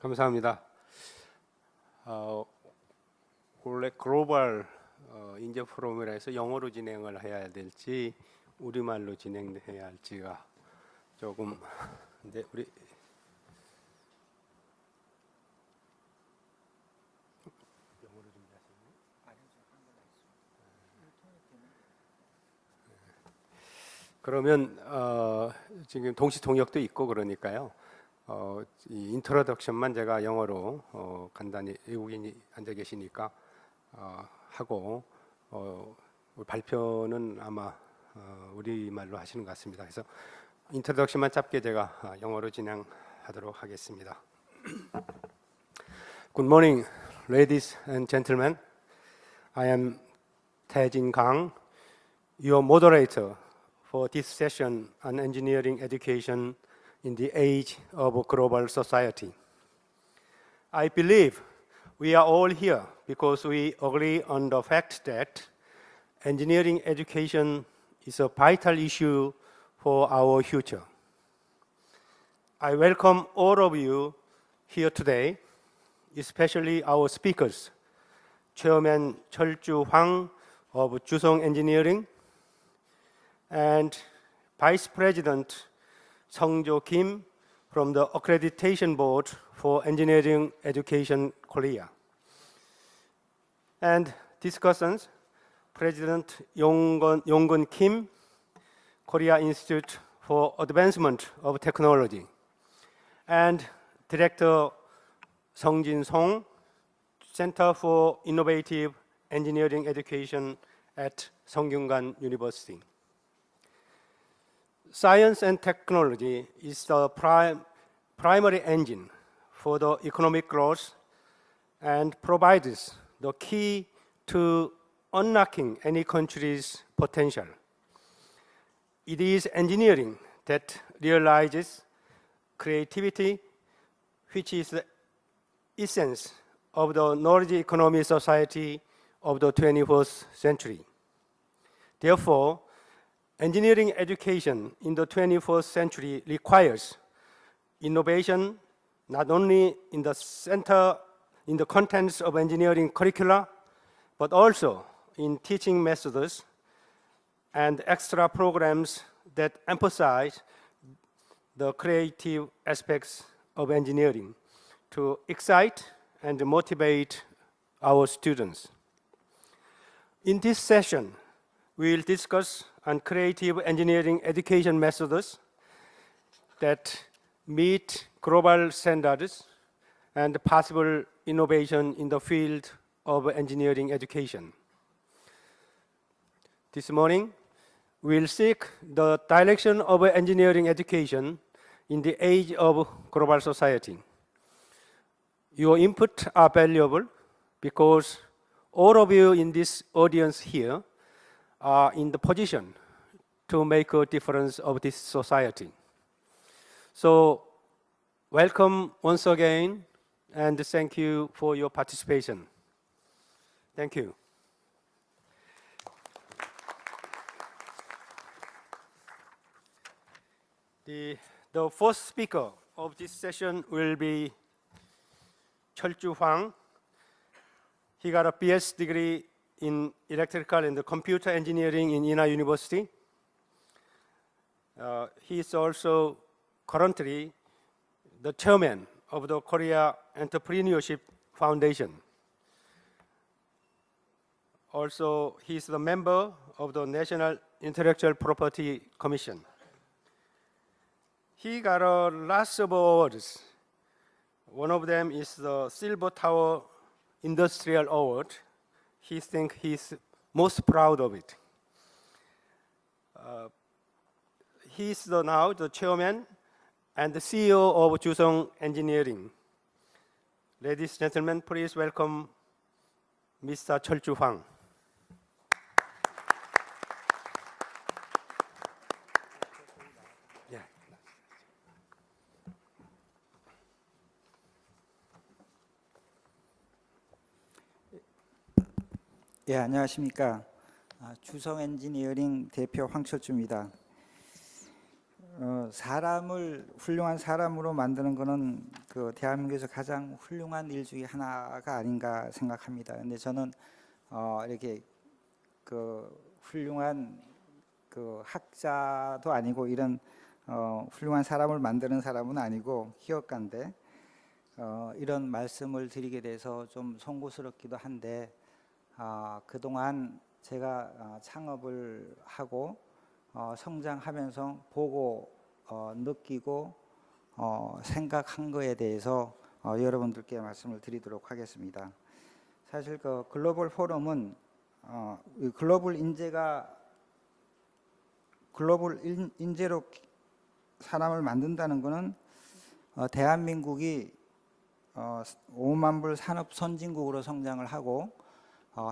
감사합니다. 원래 글로벌 인재 포럼이라 해서 영어로 진행을 해야 될지 우리말로 진행해야 할지가 조금 근데 우리 영어로 준비하시나요? 그러면 지금 동시 통역도 있고 그러니까요. 이 인트로덕션만 제가 영어로 간단히 외국인이 앉아 계시니까 하고 발표는 아마 우리말로 하시는 것 같습니다. 그래서 인트로덕션만 짧게 제가 영어로 진행하도록 하겠습니다. Good morning, ladies and gentlemen. I am Tae-Jin Kang, your moderator for this session on engineering education in the age of global society. I believe we are all here because we agree on the fact that engineering education is a vital issue for our future. I welcome all of you here today, especially our speakers, Chairman Cheolju Hwang of Jusong Engineering and Vice President Sung-jo Kim from the Accreditation Board for Engineering Education Korea. And discussants, President Yonggun Kim, Korea Institute for Advancement of Technology, and Director Sung-jin Song, Center for Innovative Engineering Education at Sungkyunkwan University. Science and technology is the primary engine for the economic growth and provides the key to unlocking any country's potential. It is engineering that realizes creativity, which is the essence of the knowledge economy society of the 21st century. Therefore, engineering education in the 21st century requires innovation not only in the contents of engineering curricula, but also in teaching methods and extra programs that emphasize the creative aspects of engineering to excite and motivate our students. In this session, we will discuss on creative engineering education methods that meet global standards and possible innovation in the field of engineering education. This morning, we will seek the direction of engineering education in the age of global society. Your input are valuable because all of you in this audience here are in the position to make a difference of this society. So, welcome once again, and thank you for your participation. Thank you. The first speaker of this session will be Cheolju Hwang. He got a BS degree in electrical and computer engineering in Ina University. He is also currently the chairman of the Korea Entrepreneurship Foundation. Also, he is the member of the National Intellectual Property Commission. He got lots of awards. One of them is the Silver Tower Industrial Award. He thinks he's most proud of it. He's now the chairman and the CEO of Jusong Engineering. Ladies and gentlemen, please welcome Mr. Cheolju Hwang. 예, 안녕하십니까. 주성 엔지니어링 대표 황철주입니다. 사람을 훌륭한 사람으로 만드는 것은 그 대한민국에서 가장 훌륭한 일 중에 하나가 아닌가 생각합니다. 근데 저는 이렇게 그 훌륭한 그 학자도 아니고 이런 훌륭한 사람을 만드는 사람은 아니고 기업가인데 이런 말씀을 드리게 돼서 좀 송구스럽기도 한데 그동안 제가 창업을 하고 성장하면서 보고 느끼고 생각한 거에 대해서 여러분들께 말씀을 드리도록 하겠습니다. 사실 그 글로벌 포럼은 글로벌 인재로 사람을 만든다는 것은 대한민국이 5만 불 산업 선진국으로 성장을 하고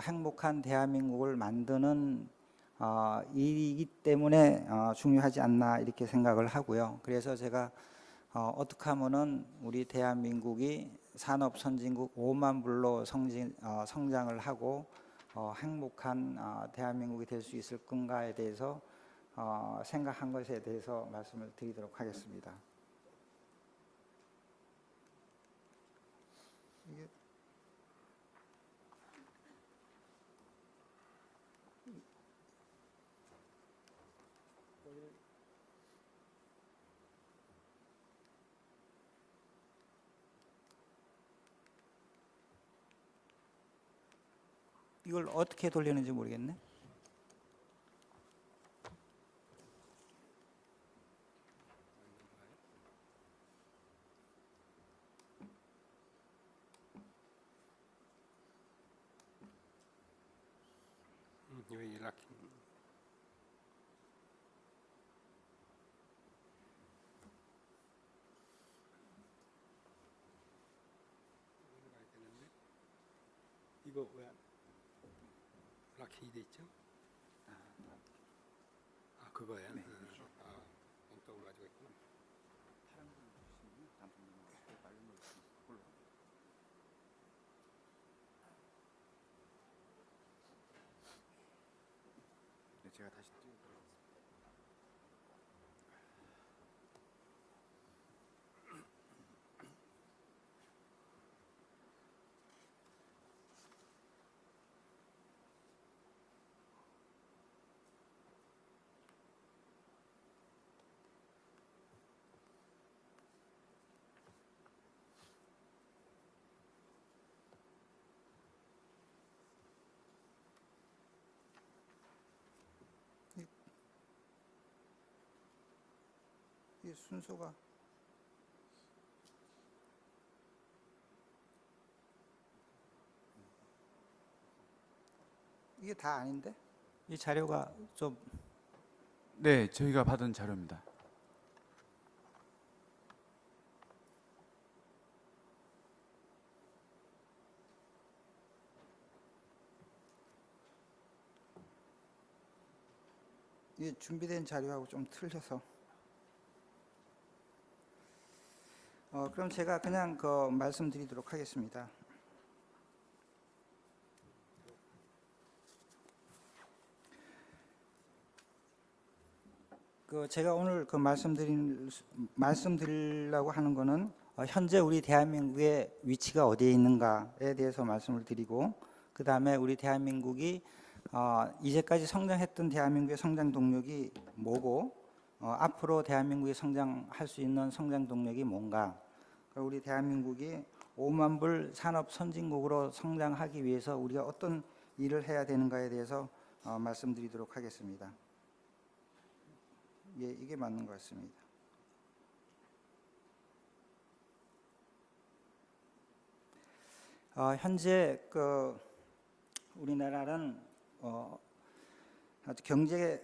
행복한 대한민국을 만드는 일이기 때문에 중요하지 않나 이렇게 생각을 하고요. 그래서 제가 어떻게 하면은 우리 대한민국이 산업 선진국 5만 불로 성장을 하고 행복한 대한민국이 될 수 있을 건가에 대해서 생각한 것에 대해서 말씀을 드리도록 하겠습니다. 이걸 어떻게 돌리는지 모르겠네. 여기 이렇게. 이거 왜 락이 돼 있죠? 그거야. 네. 엉뚱을 가지고 있구나. 네, 제가 다시 띄워드리겠습니다. 이 순서가 이게 다 아닌데? 이 자료가 좀 네, 저희가 받은 자료입니다. 이게 준비된 자료하고 좀 틀려서 그럼 제가 그냥 그 말씀드리도록 하겠습니다. 그 제가 오늘 그 말씀드리려고 하는 거는 현재 우리 대한민국의 위치가 어디에 있는가에 대해서 말씀을 드리고, 그 다음에 우리 대한민국이 이제까지 성장했던 대한민국의 성장 동력이 뭐고 앞으로 대한민국이 성장할 수 있는 성장 동력이 뭔가, 우리 대한민국이 5만 불 산업 선진국으로 성장하기 위해서 우리가 어떤 일을 해야 되는가에 대해서 말씀드리도록 하겠습니다. 예, 이게 맞는 것 같습니다. 현재 그 우리나라는 경제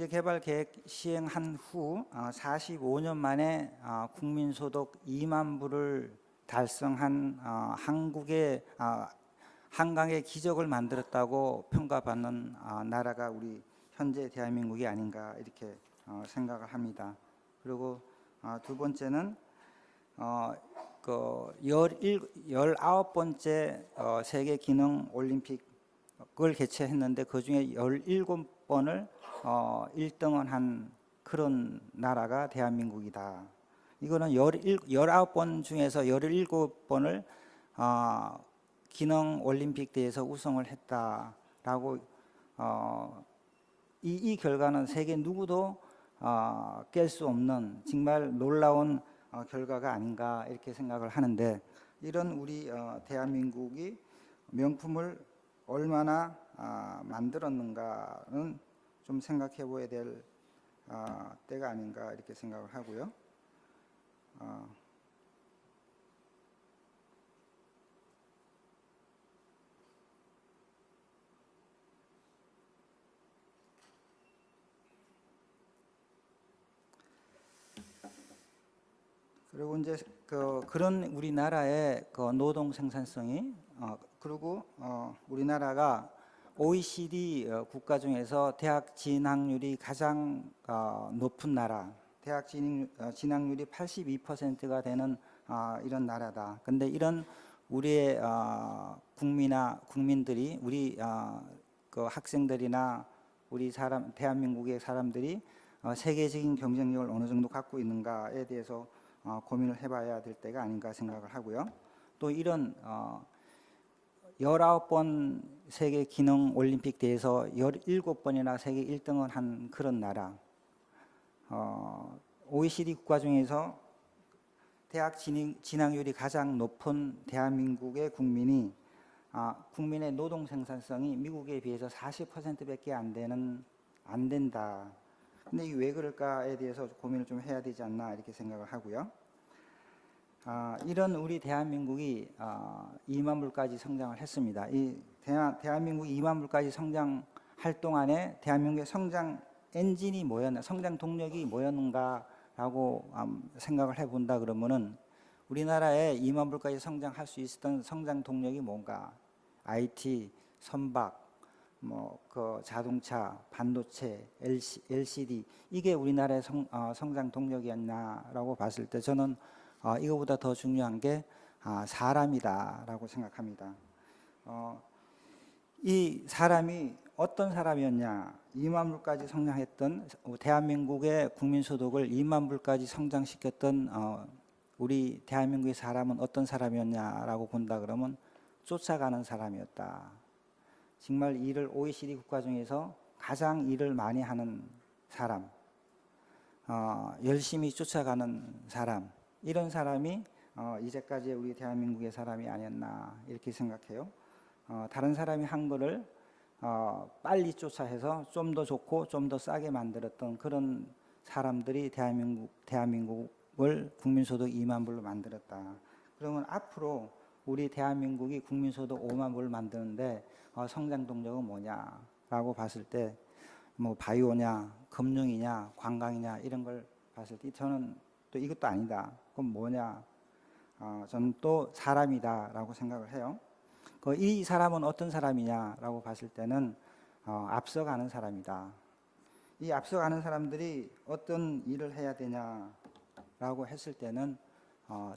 개발 계획 시행한 후 45년 만에 국민소득 2만 불을 달성한 한국의 한강의 기적을 만들었다고 평가받는 나라가 우리 현재 대한민국이 아닌가 이렇게 생각을 합니다. 그리고 두 번째는 그 19번째 세계 기능 올림픽을 개최했는데 그 중에 17번을 1등을 한 그런 나라가 대한민국이다. 이거는 19번 중에서 17번을 기능 올림픽 대회에서 우승을 했다라고 이 결과는 세계 누구도 깰 수 없는 정말 놀라운 결과가 아닌가 이렇게 생각을 하는데, 이런 우리 대한민국이 명품을 얼마나 만들었는가는 좀 생각해 보아야 될 때가 아닌가 이렇게 생각을 하고요. 그리고 이제 그런 우리나라의 노동 생산성이 그리고 우리나라가 OECD 국가 중에서 대학 진학률이 가장 높은 나라, 대학 진학률이 82%가 되는 이런 나라다. 근데 이런 우리의 국민들이 우리 그 학생들이나 우리 대한민국의 사람들이 세계적인 경쟁력을 어느 정도 갖고 있는가에 대해서 고민을 해봐야 될 때가 아닌가 생각을 하고요. 또 이런 19번 세계 기능 올림픽 대회에서 17번이나 세계 1등을 한 그런 나라, OECD 국가 중에서 대학 진학률이 가장 높은 대한민국의 국민이 국민의 노동 생산성이 미국에 비해서 40%밖에 안 된다. 근데 이게 왜 그럴까에 대해서 고민을 좀 해야 되지 않나 이렇게 생각을 하고요. 이런 우리 대한민국이 2만 불까지 성장을 했습니다. 이 대한민국이 2만 불까지 성장할 동안에 대한민국의 성장 엔진이 뭐였나, 성장 동력이 뭐였는가라고 생각을 해본다 그러면은 우리나라에 2만 불까지 성장할 수 있었던 성장 동력이 뭔가, IT, 선박, 그 자동차, 반도체, LCD 이게 우리나라의 성장 동력이었나라고 봤을 때 저는 이거보다 더 중요한 게 사람이다라고 생각합니다. 이 사람이 어떤 사람이었냐, 2만 불까지 성장했던 대한민국의 국민소득을 2만 불까지 성장시켰던 우리 대한민국의 사람은 어떤 사람이었냐라고 본다 그러면 쫓아가는 사람이었다. 정말 일을 OECD 국가 중에서 가장 일을 많이 하는 사람, 열심히 쫓아가는 사람, 이런 사람이 이제까지 우리 대한민국의 사람이 아니었나 이렇게 생각해요. 다른 사람이 한 거를 빨리 쫓아해서 좀 더 좋고 좀 더 싸게 만들었던 그런 사람들이 대한민국을 국민소득 2만 불로 만들었다. 그러면 앞으로 우리 대한민국이 국민소득 5만 불을 만드는데 성장 동력은 뭐냐라고 봤을 때 바이오냐, 금융이냐, 관광이냐 이런 걸 봤을 때 저는 또 이것도 아니다. 그럼 뭐냐? 저는 또 사람이다라고 생각을 해요. 이 사람은 어떤 사람이냐라고 봤을 때는 앞서가는 사람이다. 이 앞서가는 사람들이 어떤 일을 해야 되냐라고 했을 때는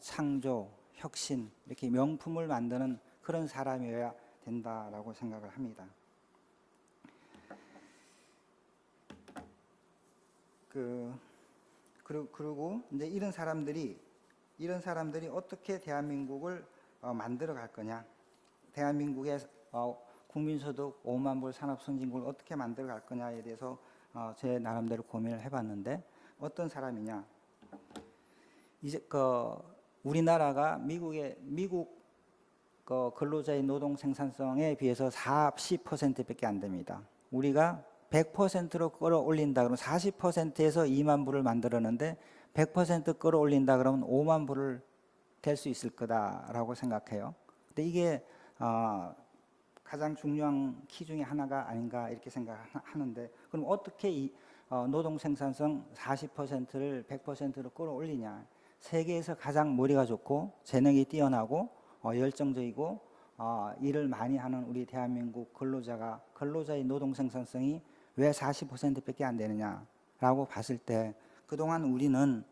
창조, 혁신, 이렇게 명품을 만드는 그런 사람이어야 된다라고 생각을 합니다. 그리고 이제 이런 사람들이 어떻게 대한민국을 만들어 갈 거냐, 대한민국의 국민소득 5만 불 산업선진국을 어떻게 만들어 갈 거냐에 대해서 제 나름대로 고민을 해봤는데, 어떤 사람이냐, 이제 우리나라가 미국 근로자의 노동 생산성에 비해서 40%밖에 안 됩니다. 우리가 100%로 끌어올린다 그러면 40%에서 2만 불을 만들었는데 100% 끌어올린다 그러면 5만 불을 될 수 있을 거다라고 생각해요. 근데 이게 가장 중요한 키 중에 하나가 아닌가 이렇게 생각하는데, 그럼 어떻게 이 노동 생산성 40%를 100%로 끌어올리냐? 세계에서 가장 머리가 좋고 재능이 뛰어나고 열정적이고 일을 많이 하는 우리 대한민국 근로자의 노동 생산성이 왜 40%밖에 안 되느냐라고 봤을 때, 그동안 우리는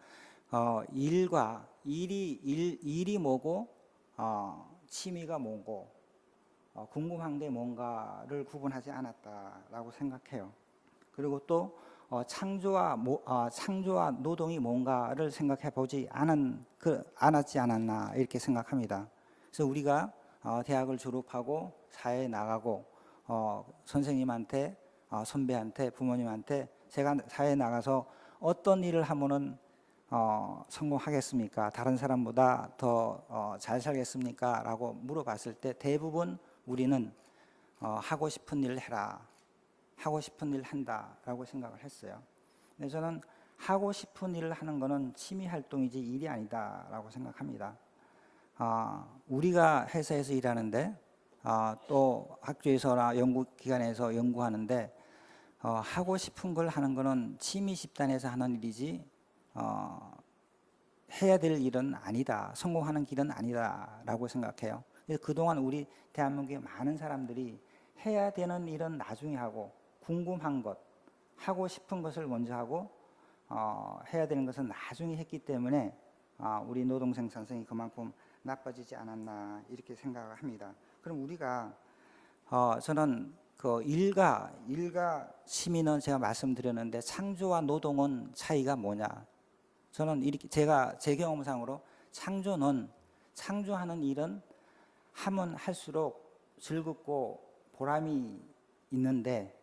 일이 뭐고 취미가 뭐고 궁금한 게 뭔가를 구분하지 않았다라고 생각해요. 그리고 또 창조와 노동이 뭔가를 생각해 보지 않았지 않았나 이렇게 생각합니다. 그래서 우리가 대학을 졸업하고 사회에 나가고 선생님한테 선배한테 부모님한테 제가 사회에 나가서 어떤 일을 하면은 성공하겠습니까? 다른 사람보다 더 잘 살겠습니까? 라고 물어봤을 때 대부분 우리는 하고 싶은 일을 해라, 하고 싶은 일 한다라고 생각을 했어요. 근데 저는 하고 싶은 일을 하는 것은 취미 활동이지 일이 아니다라고 생각합니다. 우리가 회사에서 일하는데 또 학교에서나 연구기관에서 연구하는데 하고 싶은 걸 하는 것은 취미 집단에서 하는 일이지 해야 될 일은 아니다, 성공하는 길은 아니다라고 생각해요. 그래서 그동안 우리 대한민국의 많은 사람들이 해야 되는 일은 나중에 하고 궁금한 것, 하고 싶은 것을 먼저 하고 해야 되는 것은 나중에 했기 때문에 우리 노동 생산성이 그만큼 나빠지지 않았나 이렇게 생각을 합니다. 그럼 우리가 저는 그 일과 취미는 제가 말씀드렸는데 창조와 노동은 차이가 뭐냐? 저는 이렇게 제가 제 경험상으로 창조하는 일은 하면 할수록 즐겁고 보람이 있는데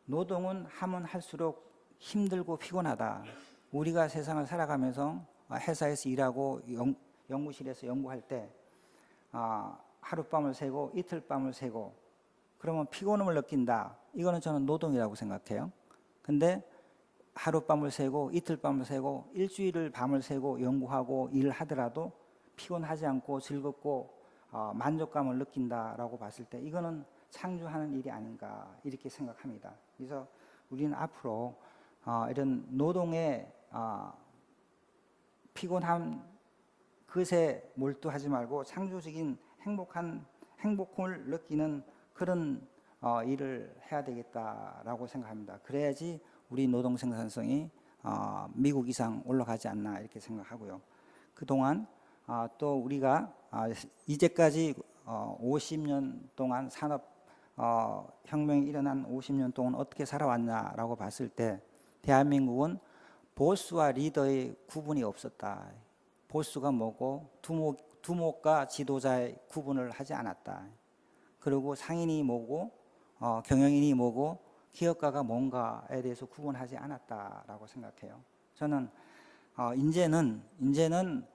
노동은 하면 할수록 힘들고 피곤하다. 우리가 세상을 살아가면서 회사에서 일하고 연구실에서 연구할 때 하룻밤을 새고 이틀밤을 새고 그러면 피곤함을 느낀다. 이거는 저는 노동이라고 생각해요. 근데 하룻밤을 새고 이틀밤을 새고 일주일을 밤을 새고 연구하고 일을 하더라도 피곤하지 않고 즐겁고 만족감을 느낀다라고 봤을 때 이거는 창조하는 일이 아닌가 이렇게 생각합니다. 그래서 우리는 앞으로 이런 노동의 피곤함 그것에 몰두하지 말고 창조적인 행복을 느끼는 그런 일을 해야 되겠다라고 생각합니다. 그래야지 우리 노동 생산성이 미국 이상 올라가지 않나 이렇게 생각하고요. 그동안 또 우리가 이제까지 50년 동안 산업 혁명이 일어난 50년 동안 어떻게 살아왔냐라고 봤을 때 대한민국은 보스와 리더의 구분이 없었다. 보스가 뭐고 두목과 지도자의 구분을 하지 않았다. 그리고 상인이 뭐고 경영인이 뭐고 기업가가 뭔가에 대해서 구분하지 않았다라고 생각해요. 저는 이제는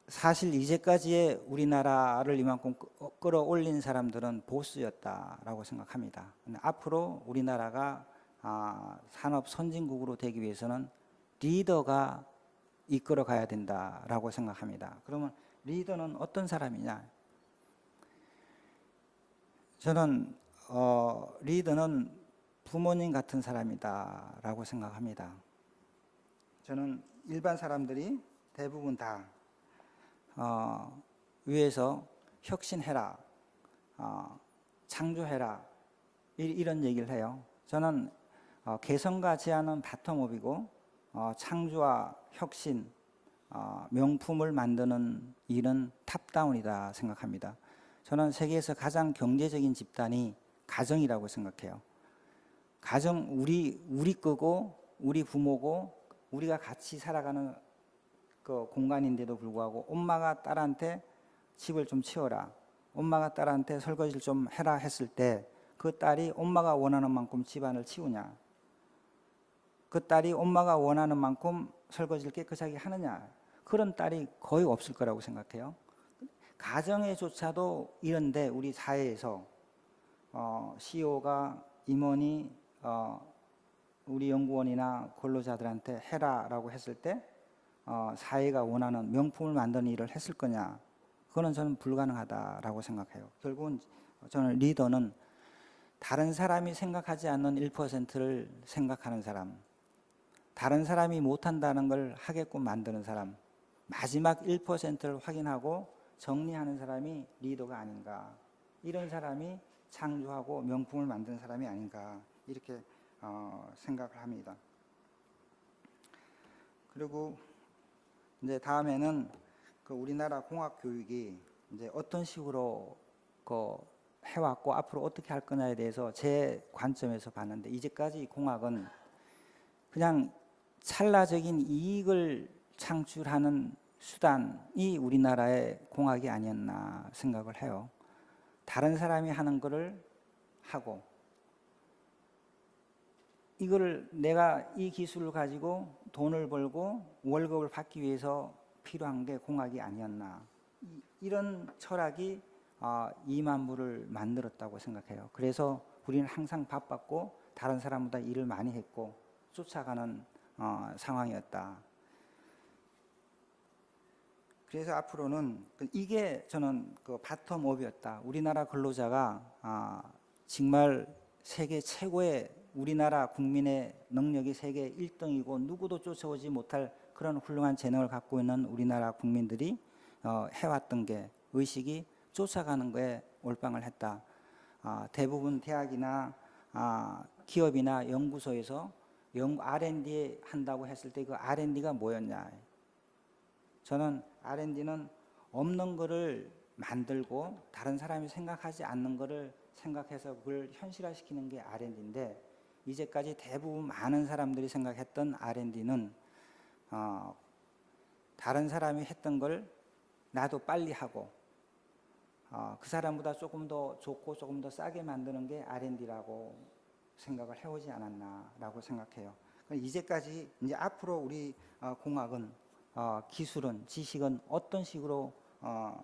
사실 이제까지의 우리나라를 이만큼 끌어올린 사람들은 보스였다라고 생각합니다. 앞으로 우리나라가 산업 선진국으로 되기 위해서는 리더가 이끌어 가야 된다라고 생각합니다. 그러면 리더는 어떤 사람이냐? 저는 리더는 부모님 같은 사람이다라고 생각합니다. 저는 일반 사람들이 대부분 다 위에서 혁신해라, 창조해라 이런 얘기를 해요. 저는 개성과 제안은 바텀업이고 창조와 혁신, 명품을 만드는 일은 탑다운이다 생각합니다. 저는 세계에서 가장 경제적인 집단이 가정이라고 생각해요. 가정 우리 거고 우리 부모고 우리가 같이 살아가는 그 공간인데도 불구하고 엄마가 딸한테 집을 좀 치워라, 엄마가 딸한테 설거지를 좀 해라 했을 때 그 딸이 엄마가 원하는 만큼 집안을 치우냐, 그 딸이 엄마가 원하는 만큼 설거지를 깨끗하게 하느냐, 그런 딸이 거의 없을 거라고 생각해요. 가정에조차도 이런데 우리 사회에서 CEO가 임원이 우리 연구원이나 근로자들한테 해라라고 했을 때 사회가 원하는 명품을 만드는 일을 했을 거냐? 그거는 저는 불가능하다라고 생각해요. 결국은 저는 리더는 다른 사람이 생각하지 않는 1%를 생각하는 사람, 다른 사람이 못한다는 걸 하게끔 만드는 사람, 마지막 1%를 확인하고 정리하는 사람이 리더가 아닌가, 이런 사람이 창조하고 명품을 만드는 사람이 아닌가 이렇게 생각을 합니다. 그리고 이제 다음에는 그 우리나라 공학 교육이 이제 어떤 식으로 해왔고 앞으로 어떻게 할 거냐에 대해서 제 관점에서 봤는데, 이제까지 공학은 그냥 찰나적인 이익을 창출하는 수단이 우리나라의 공학이 아니었나 생각을 해요. 다른 사람이 하는 거를 하고, 이거를 내가 이 기술을 가지고 돈을 벌고 월급을 받기 위해서 필요한 게 공학이 아니었나. 이런 철학이 이만부를 만들었다고 생각해요. 그래서 우리는 항상 바빴고 다른 사람보다 일을 많이 했고 쫓아가는 상황이었다. 그래서 앞으로는 이게 저는 그 바텀업이었다. 우리나라 근로자가 정말 세계 최고의, 우리나라 국민의 능력이 세계 1등이고 누구도 쫓아오지 못할 그런 훌륭한 재능을 갖고 있는 우리나라 국민들이 해왔던 게, 의식이 쫓아가는 거에 올빵을 했다. 대부분 대학이나 기업이나 연구소에서 R&D 한다고 했을 때 그 R&D가 뭐였냐. 저는 R&D는 없는 거를 만들고 다른 사람이 생각하지 않는 거를 생각해서 그걸 현실화시키는 게 R&D인데, 이제까지 대부분 많은 사람들이 생각했던 R&D는 다른 사람이 했던 걸 나도 빨리 하고 그 사람보다 조금 더 좋고 조금 더 싸게 만드는 게 R&D라고 생각을 해오지 않았나라고 생각해요. 이제까지 이제 앞으로 우리 공학은 기술은, 지식은 어떤 식으로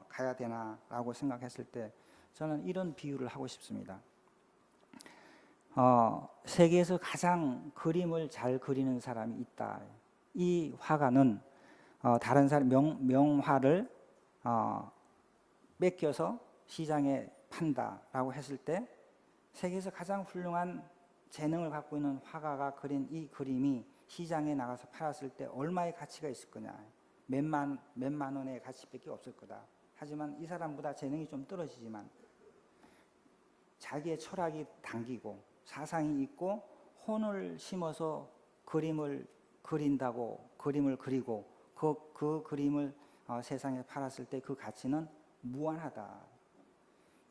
가야 되나라고 생각했을 때 저는 이런 비유를 하고 싶습니다. 세계에서 가장 그림을 잘 그리는 사람이 있다. 이 화가는 다른 사람 명화를 뺏겨서 시장에 판다라고 했을 때 세계에서 가장 훌륭한 재능을 갖고 있는 화가가 그린 이 그림이 시장에 나가서 팔았을 때 얼마의 가치가 있을 거냐. 몇만 원의 가치밖에 없을 거다. 하지만 이 사람보다 재능이 좀 떨어지지만 자기의 철학이 당기고 사상이 있고 혼을 심어서 그림을 그린다고, 그림을 그리고 그 그림을 세상에 팔았을 때 그 가치는 무한하다.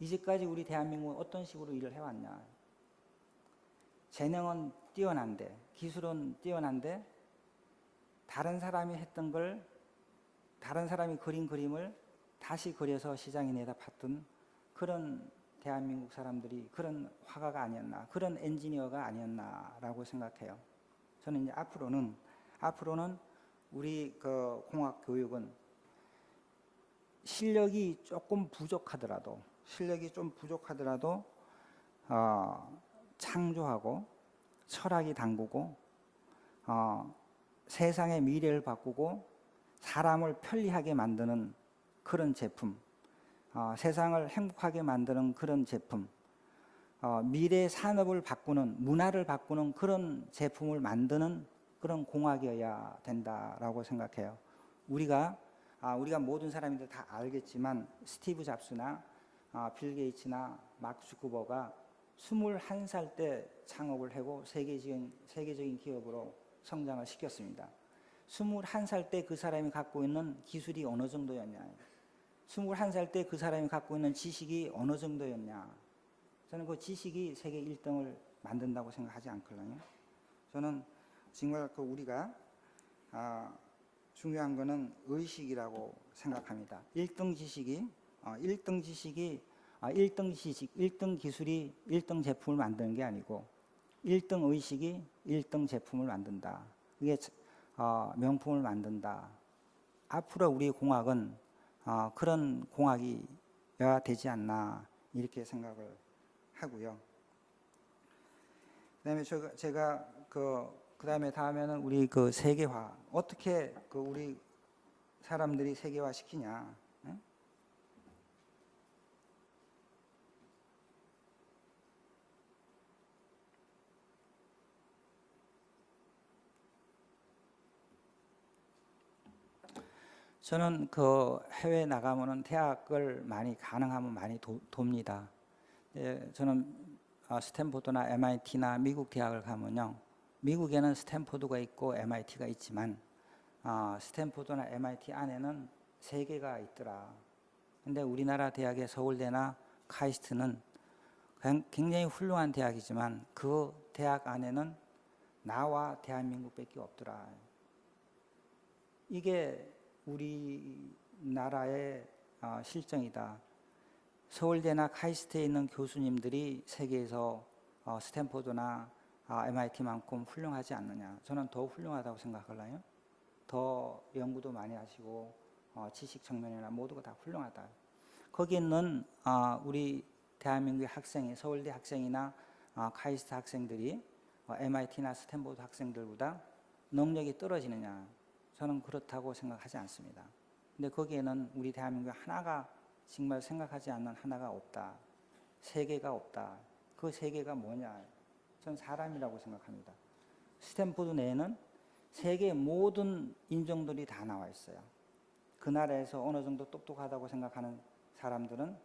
이제까지 우리 대한민국은 어떤 식으로 일을 해왔냐. 재능은 뛰어난데, 기술은 뛰어난데 다른 사람이 했던 걸, 다른 사람이 그린 그림을 다시 그려서 시장에 내다 팠던 그런 대한민국 사람들이 그런 화가가 아니었나, 그런 엔지니어가 아니었나라고 생각해요. 저는 이제 앞으로는 우리 그 공학 교육은 실력이 좀 부족하더라도 창조하고 철학이 당구고 세상의 미래를 바꾸고 사람을 편리하게 만드는 그런 제품, 세상을 행복하게 만드는 그런 제품, 미래 산업을 바꾸는, 문화를 바꾸는 그런 제품을 만드는 그런 공학이어야 된다라고 생각해요. 우리가 모든 사람들이 다 알겠지만 스티브 잡스나 빌 게이츠나 마크 주커버가 21살 때 창업을 하고 세계적인 기업으로 성장을 시켰습니다. 21살 때 그 사람이 갖고 있는 기술이 어느 정도였냐, 21살 때 그 사람이 갖고 있는 지식이 어느 정도였냐. 저는 그 지식이 세계 1등을 만든다고 생각하지 않거든요. 저는 정말 그 우리가 중요한 거는 의식이라고 생각합니다. 1등 지식, 1등 기술이 1등 제품을 만드는 게 아니고 1등 의식이 1등 제품을 만든다. 이게 명품을 만든다. 앞으로 우리 공학은 그런 공학이어야 되지 않나 이렇게 생각을 하고요. 그다음에 제가 다음에는 우리 그 세계화, 어떻게 그 우리 사람들이 세계화 시키냐. 저는 그 해외 나가면은 대학을 가능하면 많이 돕니다. 저는 스탠포드나 MIT나 미국 대학을 가면요, 미국에는 스탠포드가 있고 MIT가 있지만 스탠포드나 MIT 안에는 3개가 있더라. 근데 우리나라 대학의 서울대나 카이스트는 굉장히 훌륭한 대학이지만 그 대학 안에는 나와 대한민국밖에 없더라. 이게 우리나라의 실정이다. 서울대나 카이스트에 있는 교수님들이 세계에서 스탠포드나 MIT만큼 훌륭하지 않느냐. 저는 더 훌륭하다고 생각하거든요. 더 연구도 많이 하시고 지식 청년이나 모두가 다 훌륭하다. 거기 있는 우리 대한민국의 학생이 서울대 학생이나 카이스트 학생들이 MIT나 스탠포드 학생들보다 능력이 떨어지느냐. 저는 그렇다고 생각하지 않습니다. 근데 거기에는 우리 대한민국 하나가 정말 생각하지 않는 하나가 없다. 세계가 없다. 그 세계가 뭐냐? 전 사람이라고 생각합니다. 스탠포드 내에는 세계의 모든 인종들이 다 나와 있어요. 그 나라에서 어느 정도 똑똑하다고 생각하는 사람들은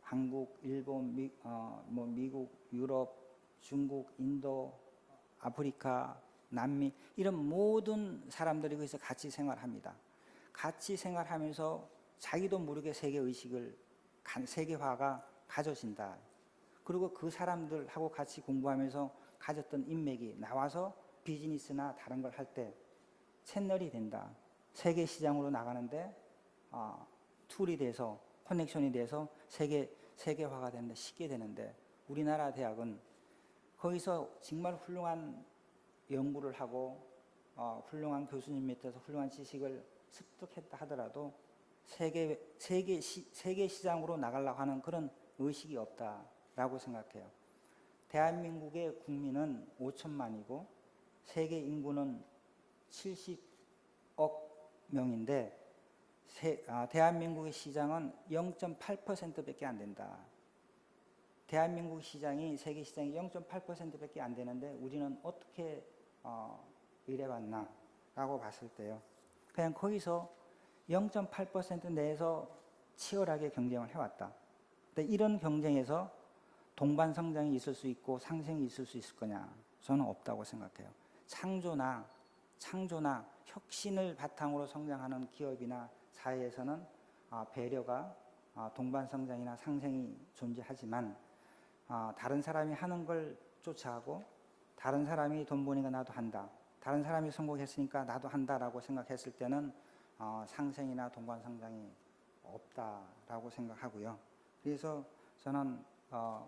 한국, 일본, 미국, 유럽, 중국, 인도, 아프리카, 남미 이런 모든 사람들이 거기서 같이 생활합니다. 같이 생활하면서 자기도 모르게 세계의식을 세계화가 가져진다. 그리고 그 사람들하고 같이 공부하면서 가졌던 인맥이 나와서 비즈니스나 다른 걸 할 때 채널이 된다. 세계 시장으로 나가는데 툴이 돼서 커넥션이 돼서 세계화가 되는데 쉽게 되는데 우리나라 대학은 거기서 정말 훌륭한 연구를 하고 훌륭한 교수님 밑에서 훌륭한 지식을 습득했다 하더라도 세계 시장으로 나가려고 하는 그런 의식이 없다라고 생각해요. 대한민국의 국민은 5천만이고 세계 인구는 70억 명인데 대한민국의 시장은 0.8%밖에 안 된다. 대한민국 시장이 세계 시장이 0.8%밖에 안 되는데 우리는 어떻게 이래왔나 라고 봤을 때요. 그냥 거기서 0.8% 내에서 치열하게 경쟁을 해왔다. 근데 이런 경쟁에서 동반 성장이 있을 수 있고 상생이 있을 수 있을 거냐? 저는 없다고 생각해요. 창조나 혁신을 바탕으로 성장하는 기업이나 사회에서는 배려가 동반 성장이나 상생이 존재하지만 다른 사람이 하는 걸 쫓아가고 다른 사람이 돈 버니까 나도 한다. 다른 사람이 성공했으니까 나도 한다라고 생각했을 때는 상생이나 동반 성장이 없다라고 생각하고요. 그래서 저는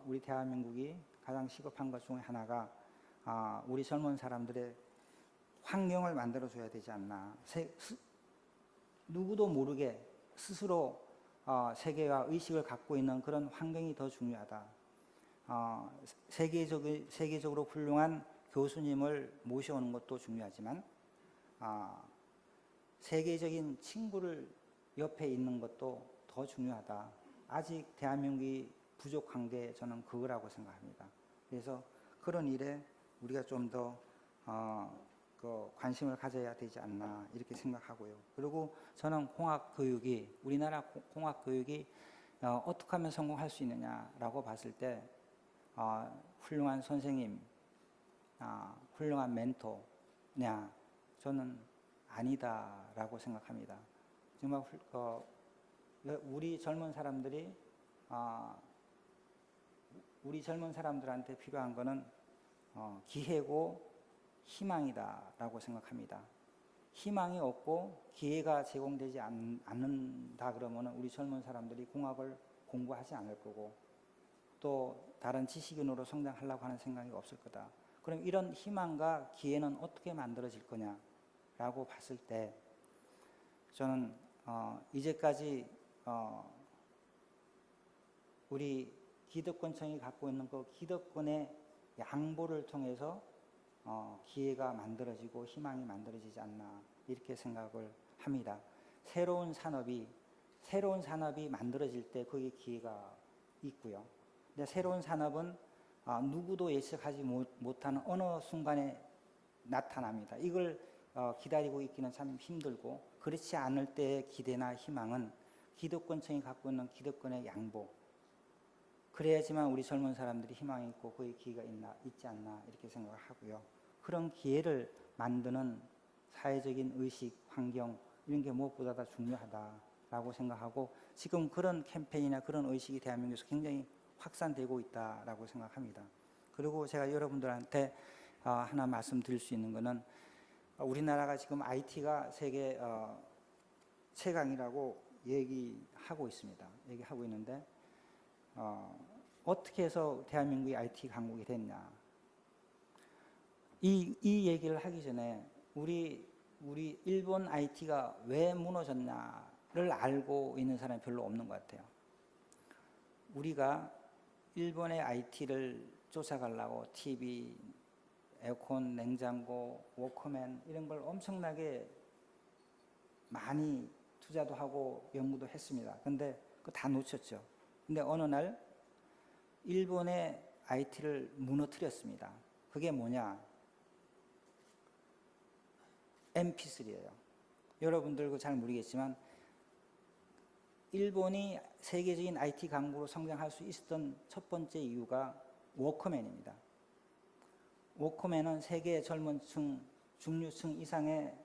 우리 대한민국이 가장 시급한 것 중에 하나가 우리 젊은 사람들의 환경을 만들어줘야 되지 않나. 누구도 모르게 스스로 세계화 의식을 갖고 있는 그런 환경이 더 중요하다. 세계적으로 훌륭한 교수님을 모셔오는 것도 중요하지만 세계적인 친구를 옆에 있는 것도 더 중요하다. 아직 대한민국이 부족한 게 저는 그거라고 생각합니다. 그래서 그런 일에 우리가 좀 더 관심을 가져야 되지 않나 이렇게 생각하고요. 그리고 저는 우리나라 공학 교육이 어떻게 하면 성공할 수 있느냐라고 봤을 때 훌륭한 선생님, 훌륭한 멘토냐 저는 아니다라고 생각합니다. 정말 우리 젊은 사람들한테 필요한 거는 기회고 희망이다라고 생각합니다. 희망이 없고 기회가 제공되지 않는다 그러면 우리 젊은 사람들이 공학을 공부하지 않을 거고 또 다른 지식인으로 성장하려고 하는 생각이 없을 거다. 그럼 이런 희망과 기회는 어떻게 만들어질 거냐라고 봤을 때 저는 이제까지 우리 기득권층이 갖고 있는 그 기득권의 양보를 통해서 기회가 만들어지고 희망이 만들어지지 않나 이렇게 생각을 합니다. 새로운 산업이 만들어질 때 거기에 기회가 있고요. 근데 새로운 산업은 누구도 예측하지 못하는 어느 순간에 나타납니다. 이걸 기다리고 있기는 참 힘들고 그렇지 않을 때의 기대나 희망은 기득권층이 갖고 있는 기득권의 양보 그래야지만 우리 젊은 사람들이 희망이 있고 거기에 기회가 있지 않나 이렇게 생각을 하고요. 그런 기회를 만드는 사회적인 의식, 환경 이런 게 무엇보다 다 중요하다라고 생각하고 지금 그런 캠페인이나 그런 의식이 대한민국에서 굉장히 확산되고 있다라고 생각합니다. 그리고 제가 여러분들한테 하나 말씀드릴 수 있는 것은 우리나라가 지금 IT가 세계 최강이라고 얘기하고 있습니다. 얘기하고 있는데 어떻게 해서 대한민국이 IT 강국이 됐냐? 이 얘기를 하기 전에 우리 일본 IT가 왜 무너졌냐를 알고 있는 사람이 별로 없는 것 같아요. 우리가 일본의 IT를 쫓아가려고 TV, 에어컨, 냉장고, 워크맨 이런 걸 엄청나게 많이 투자도 하고 연구도 했습니다. 근데 그거 다 놓쳤죠. 근데 어느 날 일본의 IT를 무너뜨렸습니다. 그게 뭐냐? MP3예요. 여러분들 그거 잘 모르겠지만 일본이 세계적인 IT 강국으로 성장할 수 있었던 첫 번째 이유가 워크맨입니다. 워크맨은 세계 젊은 층, 중류층 이상의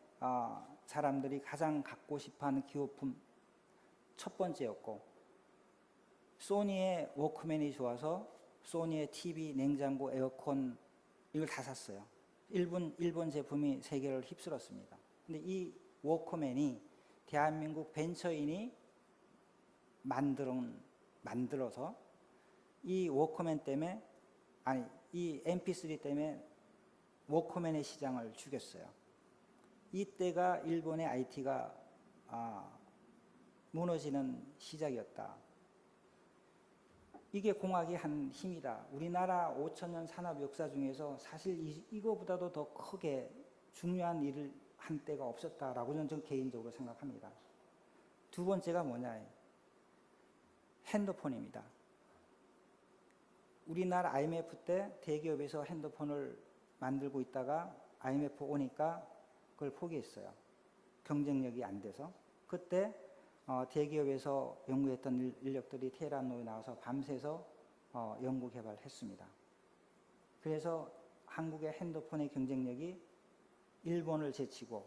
사람들이 가장 갖고 싶어하는 기호품 첫 번째였고, 소니의 워크맨이 좋아서 소니의 TV, 냉장고, 에어컨 이걸 다 샀어요. 일본 제품이 세계를 휩쓸었습니다. 근데 이 워크맨이 대한민국 벤처인이 만들어서 이 워크맨 때문에 이 MP3 때문에 워크맨의 시장을 죽였어요. 이때가 일본의 IT가 무너지는 시작이었다. 이게 공학의 한 힘이다. 우리나라 5천년 산업 역사 중에서 사실 이거보다도 더 크게 중요한 일을 한 때가 없었다라고 저는 개인적으로 생각합니다. 두 번째가 뭐냐? 핸드폰입니다. 우리나라 IMF 때 대기업에서 핸드폰을 만들고 있다가 IMF 오니까 그걸 포기했어요. 경쟁력이 안 돼서. 그때 대기업에서 연구했던 인력들이 테헤란로에 나와서 밤새서 연구 개발했습니다. 그래서 한국의 핸드폰의 경쟁력이 일본을 제치고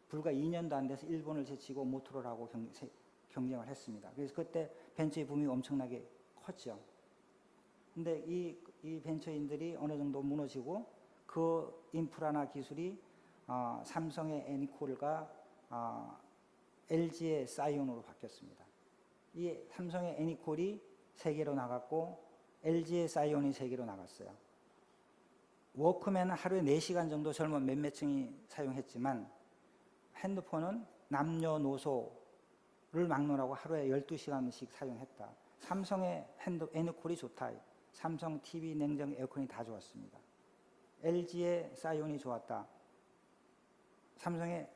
불과 2년도 안 돼서 일본을 제치고 모토로라하고 경쟁을 했습니다. 그래서 그때 벤처의 붐이 엄청나게 컸죠. 근데 이 벤처인들이 어느 정도 무너지고 그 인프라나 기술이 삼성의 애니콜과 LG의 사이온으로 바뀌었습니다. 이 삼성의 애니콜이 세계로 나갔고 LG의 사이온이 세계로 나갔어요. 워크맨은 하루에 4시간 정도 젊은 몇몇층이 사용했지만 핸드폰은 남녀노소를 막론하고 하루에 12시간씩 사용했다. 삼성의 애니콜이 좋다. 삼성 TV, 냉장, 에어컨이 다 좋았습니다. LG의 사이온이 좋았다.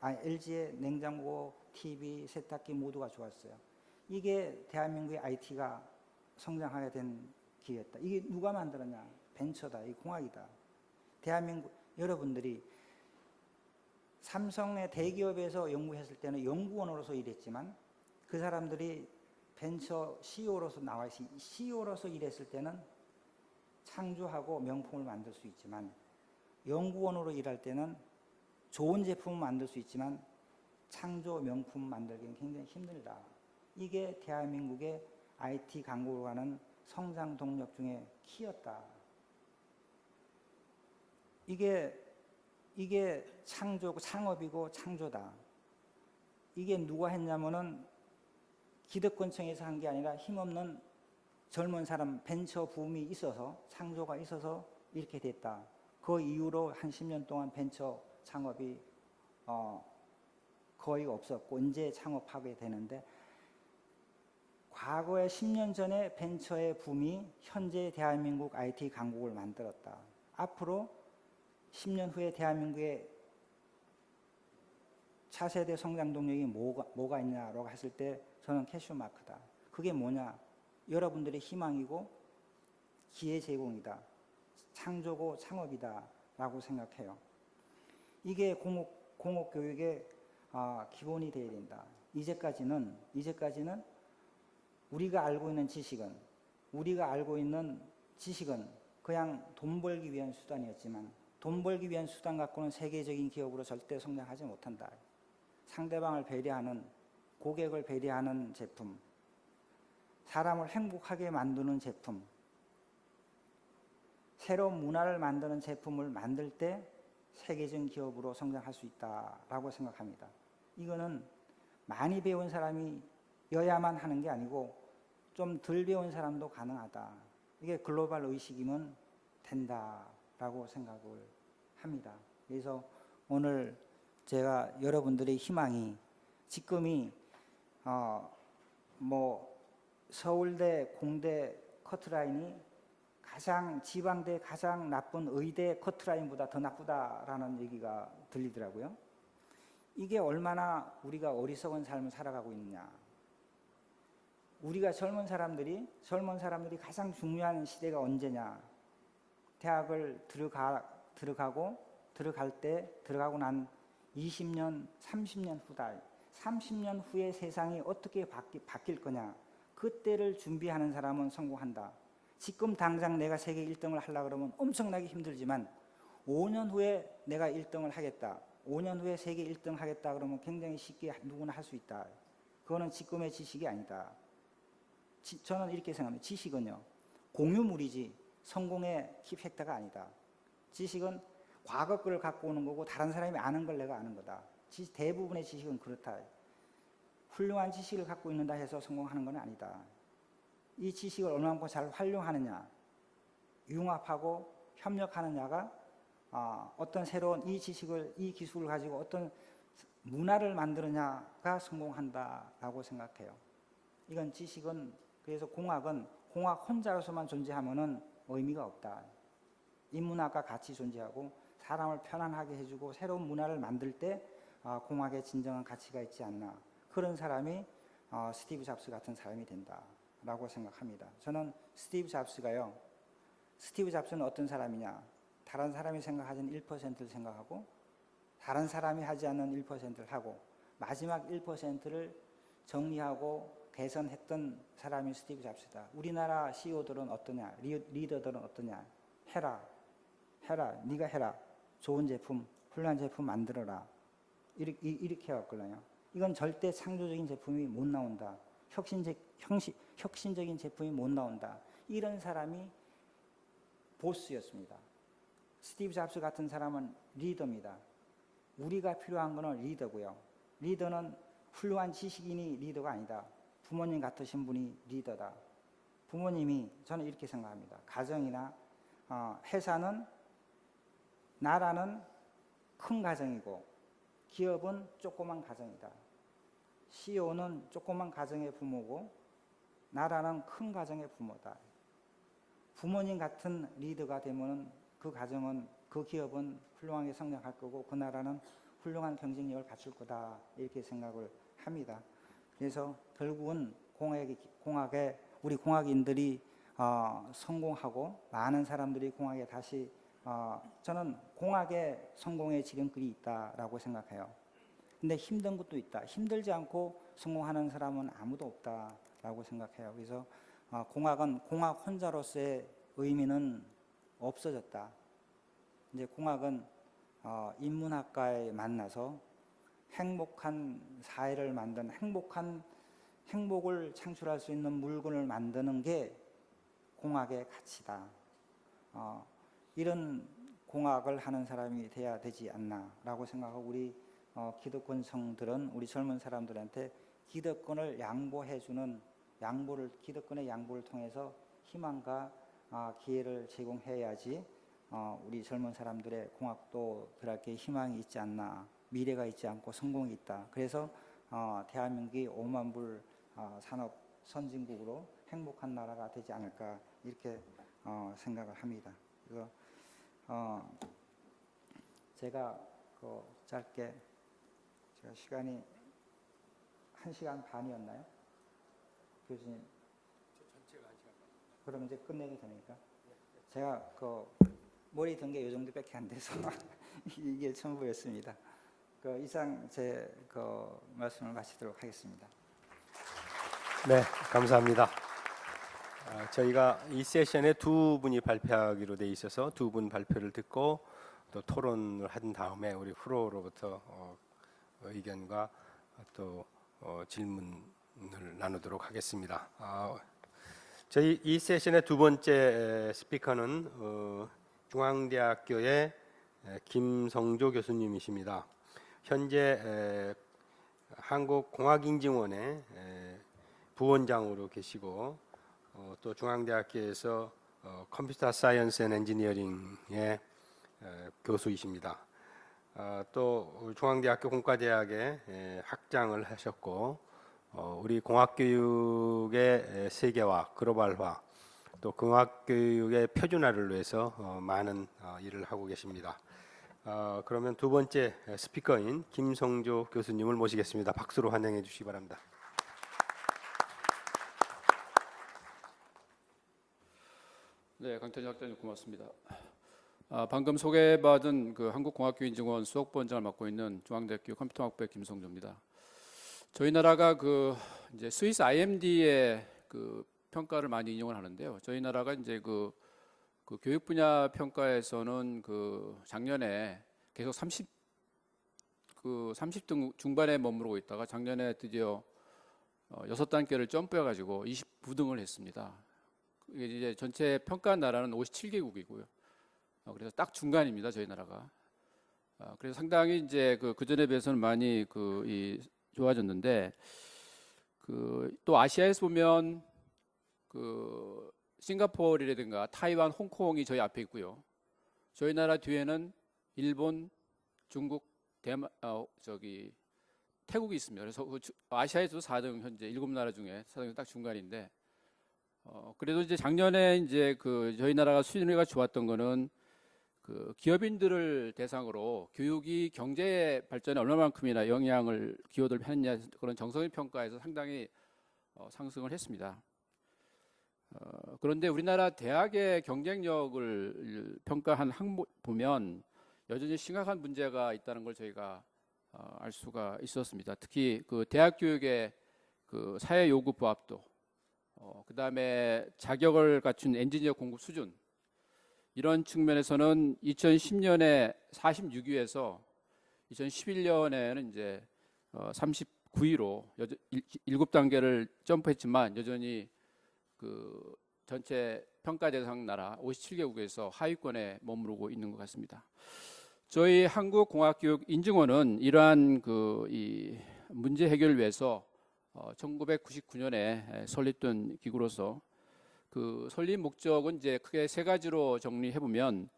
LG의 냉장고, TV, 세탁기 모두가 좋았어요. 이게 대한민국의 IT가 성장하게 된 기회였다. 이게 누가 만들었냐? 벤처다. 이 공학이다. 대한민국 여러분들이 삼성의 대기업에서 연구했을 때는 연구원으로서 일했지만 그 사람들이 벤처 CEO로서 나와 있어 CEO로서 일했을 때는 창조하고 명품을 만들 수 있지만 연구원으로 일할 때는 좋은 제품을 만들 수 있지만 창조 명품 만들기는 굉장히 힘들다. 이게 대한민국의 IT 강국으로 가는 성장 동력 중에 키였다. 이게 창조고 창업이고 창조다. 이게 누가 했냐면은 기득권층에서 한 게 아니라 힘없는 젊은 사람 벤처 붐이 있어서 창조가 있어서 이렇게 됐다. 그 이후로 한 10년 동안 벤처 창업이 거의 없었고 이제 창업하게 되는데 과거에 10년 전에 벤처의 붐이 현재 대한민국 IT 강국을 만들었다. 앞으로 10년 후에 대한민국의 차세대 성장 동력이 뭐가 있냐라고 했을 때 저는 캐슈마크다. 그게 뭐냐? 여러분들의 희망이고 기회 제공이다. 창조고 창업이다 라고 생각해요. 이게 공업 교육의 기본이 되어야 된다. 이제까지는 우리가 알고 있는 지식은 그냥 돈 벌기 위한 수단이었지만 돈 벌기 위한 수단 갖고는 세계적인 기업으로 절대 성장하지 못한다. 상대방을 배려하는, 고객을 배려하는 제품, 사람을 행복하게 만드는 제품, 새로운 문화를 만드는 제품을 만들 때 세계적인 기업으로 성장할 수 있다라고 생각합니다. 이거는 많이 배운 사람이여야만 하는 게 아니고 좀 덜 배운 사람도 가능하다. 이게 글로벌 의식이면 된다라고 생각을 합니다. 그래서 오늘 제가 여러분들의 희망이 지금이 서울대, 공대 커트라인이 가장 지방대 가장 나쁜 의대 커트라인보다 더 나쁘다라는 얘기가 들리더라고요. 이게 얼마나 우리가 어리석은 삶을 살아가고 있느냐. 우리가 젊은 사람들이 가장 중요한 시대가 언제냐. 대학을 들어가고 난 20년, 30년 후다. 30년 후에 세상이 어떻게 바뀔 거냐. 그때를 준비하는 사람은 성공한다. 지금 당장 내가 세계 1등을 하려고 그러면 엄청나게 힘들지만 5년 후에 내가 1등을 하겠다. 5년 후에 세계 1등 하겠다 그러면 굉장히 쉽게 누구나 할 수 있다. 그거는 지금의 지식이 아니다. 저는 이렇게 생각합니다. 지식은요, 공유물이지 성공의 킵팩터가 아니다. 지식은 과거 거를 갖고 오는 거고 다른 사람이 아는 걸 내가 아는 거다. 대부분의 지식은 그렇다. 훌륭한 지식을 갖고 있는다 해서 성공하는 건 아니다. 이 지식을 얼마만큼 잘 활용하느냐, 융합하고 협력하느냐가 어떤 새로운 이 지식을, 이 기술을 가지고 어떤 문화를 만드느냐가 성공한다라고 생각해요. 이건 지식은, 그래서 공학은 공학 혼자로서만 존재하면은 의미가 없다. 인문학과 같이 존재하고 사람을 편안하게 해주고 새로운 문화를 만들 때 공학에 진정한 가치가 있지 않나. 그런 사람이 스티브 잡스 같은 사람이 된다라고 생각합니다. 저는 스티브 잡스는 어떤 사람이냐? 다른 사람이 생각하는 1%를 생각하고 다른 사람이 하지 않는 1%를 하고 마지막 1%를 정리하고 개선했던 사람이 스티브 잡스다. 우리나라 CEO들은 어떠냐? 리더들은 어떠냐? 해라. 네가 해라. 좋은 제품, 훌륭한 제품 만들어라. 이렇게 해왔거든요. 이건 절대 창조적인 제품이 못 나온다. 혁신적인 제품이 못 나온다. 이런 사람이 보스였습니다. 스티브 잡스 같은 사람은 리더입니다. 우리가 필요한 것은 리더고요. 리더는 훌륭한 지식인이 리더가 아니다. 부모님 같으신 분이 리더다. 부모님이, 저는 이렇게 생각합니다. 가정이나 회사는, 나라는 큰 가정이고 기업은 조그만 가정이다. CEO는 조그만 가정의 부모고 나라는 큰 가정의 부모다. 부모님 같은 리더가 되면 그 가정은, 그 기업은 훌륭하게 성장할 거고 그 나라는 훌륭한 경쟁력을 갖출 거다. 이렇게 생각을 합니다. 그래서 결국은 공학에 우리 공학인들이 성공하고 많은 사람들이 공학에 다시 저는 공학에 성공의 지름길이 있다라고 생각해요. 근데 힘든 것도 있다. 힘들지 않고 성공하는 사람은 아무도 없다라고 생각해요. 그래서 공학은 공학 혼자로서의 의미는 없어졌다. 이제 공학은 인문학과에 만나서 행복한 사회를 만드는, 행복을 창출할 수 있는 물건을 만드는 게 공학의 가치다. 이런 공학을 하는 사람이 돼야 되지 않나라고 생각하고 우리 기득권 성들은 우리 젊은 사람들한테 기득권을 양보해주는 기득권의 양보를 통해서 희망과 기회를 제공해야지 우리 젊은 사람들의 공학도 그렇게 희망이 있지 않나, 미래가 있지 않고 성공이 있다. 그래서 대한민국이 5만 불 산업 선진국으로 행복한 나라가 되지 않을까 이렇게 생각을 합니다. 그래서 제가 짧게, 제가 시간이 1시간 반이었나요? 교수님. 전체가 1시간 반. 그럼 이제 끝내게 되니까. 제가 머리 든 게 이 정도밖에 안 돼서 이게 전부였습니다. 이상 제 말씀을 마치도록 하겠습니다. 네, 감사합니다. 저희가 이 세션에 두 분이 발표하기로 돼 있어서 두 분 발표를 듣고 또 토론을 한 다음에 우리 프로로부터 의견과 또 질문을 나누도록 하겠습니다. 저희 이 세션의 두 번째 스피커는 중앙대학교의 김성조 교수님이십니다. 현재 한국공학인증원의 부원장으로 계시고 또 중앙대학교에서 컴퓨터 사이언스 앤 엔지니어링의 교수이십니다. 또 중앙대학교 공과대학에 학장을 하셨고 우리 공학교육의 세계화, 글로벌화, 또 공학교육의 표준화를 위해서 많은 일을 하고 계십니다. 그러면 두 번째 스피커인 김성조 교수님을 모시겠습니다. 박수로 환영해 주시기 바랍니다. 네, 강태진 학장님 고맙습니다. 방금 소개받은 그 한국공학교인증원 수석부원장을 맡고 있는 중앙대학교 컴퓨터학부의 김성조입니다. 저희 나라가 그 이제 스위스 IMD의 그 평가를 많이 인용을 하는데요. 저희 나라가 이제 그 교육 분야 평가에서는 그 작년에 계속 30등 중반에 머무르고 있다가 작년에 드디어 6단계를 점프해 가지고 29등을 했습니다. 이게 이제 전체 평가한 나라는 57개국이고요. 그래서 딱 중간입니다, 저희 나라가. 그래서 상당히 이제 그 전에 비해서는 많이 좋아졌는데 또 아시아에서 보면 싱가포르라든가 타이완, 홍콩이 저희 앞에 있고요. 저희 나라 뒤에는 일본, 중국, 태국이 있습니다. 그래서 아시아에서도 4등 현재 7나라 중에 4등 딱 중간인데. 그래도 이제 작년에 이제 저희 나라가 수준이 좋았던 거는 기업인들을 대상으로 교육이 경제 발전에 얼마만큼이나 영향을 기여를 했냐 그런 정성의 평가에서 상당히 상승을 했습니다. 그런데 우리나라 대학의 경쟁력을 평가한 항목 보면 여전히 심각한 문제가 있다는 걸 저희가 알 수가 있었습니다. 특히 대학 교육의 사회 요구 부합도, 그다음에 자격을 갖춘 엔지니어 공급 수준, 이런 측면에서는 2010년에 46위에서 2011년에는 이제 39위로 7단계를 점프했지만 여전히 전체 평가 대상 나라 57개국에서 하위권에 머무르고 있는 것 같습니다. 저희 한국공학교육인증원은 이러한 이 문제 해결을 위해서 1999년에 설립된 기구로서 설립 목적은 이제 크게 세 가지로 정리해 보면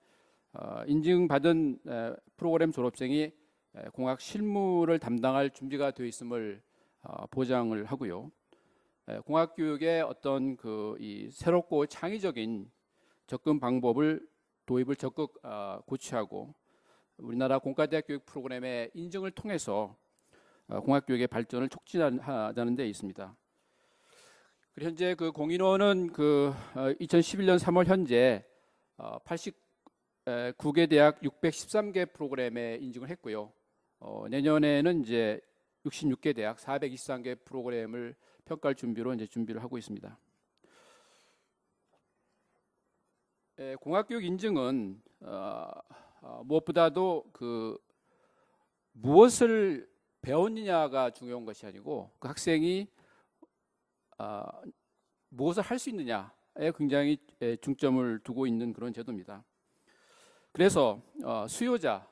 인증받은 프로그램 졸업생이 공학 실무를 담당할 준비가 되어 있음을 보장을 하고요. 공학 교육의 어떤 이 새롭고 창의적인 접근 방법을 도입을 적극 고취하고 우리나라 공과대학 교육 프로그램의 인증을 통해서 공학 교육의 발전을 촉진하자는 데 있습니다. 현재 공인원은 2011년 3월 현재 89개 대학 613개 프로그램에 인증을 했고요. 내년에는 이제 66개 대학 423개 프로그램을 평가할 준비로 이제 준비를 하고 있습니다. 공학교육 인증은 무엇보다도 무엇을 배웠느냐가 중요한 것이 아니고 학생이 무엇을 할 수 있느냐에 굉장히 중점을 두고 있는 그런 제도입니다. 그래서 수요자,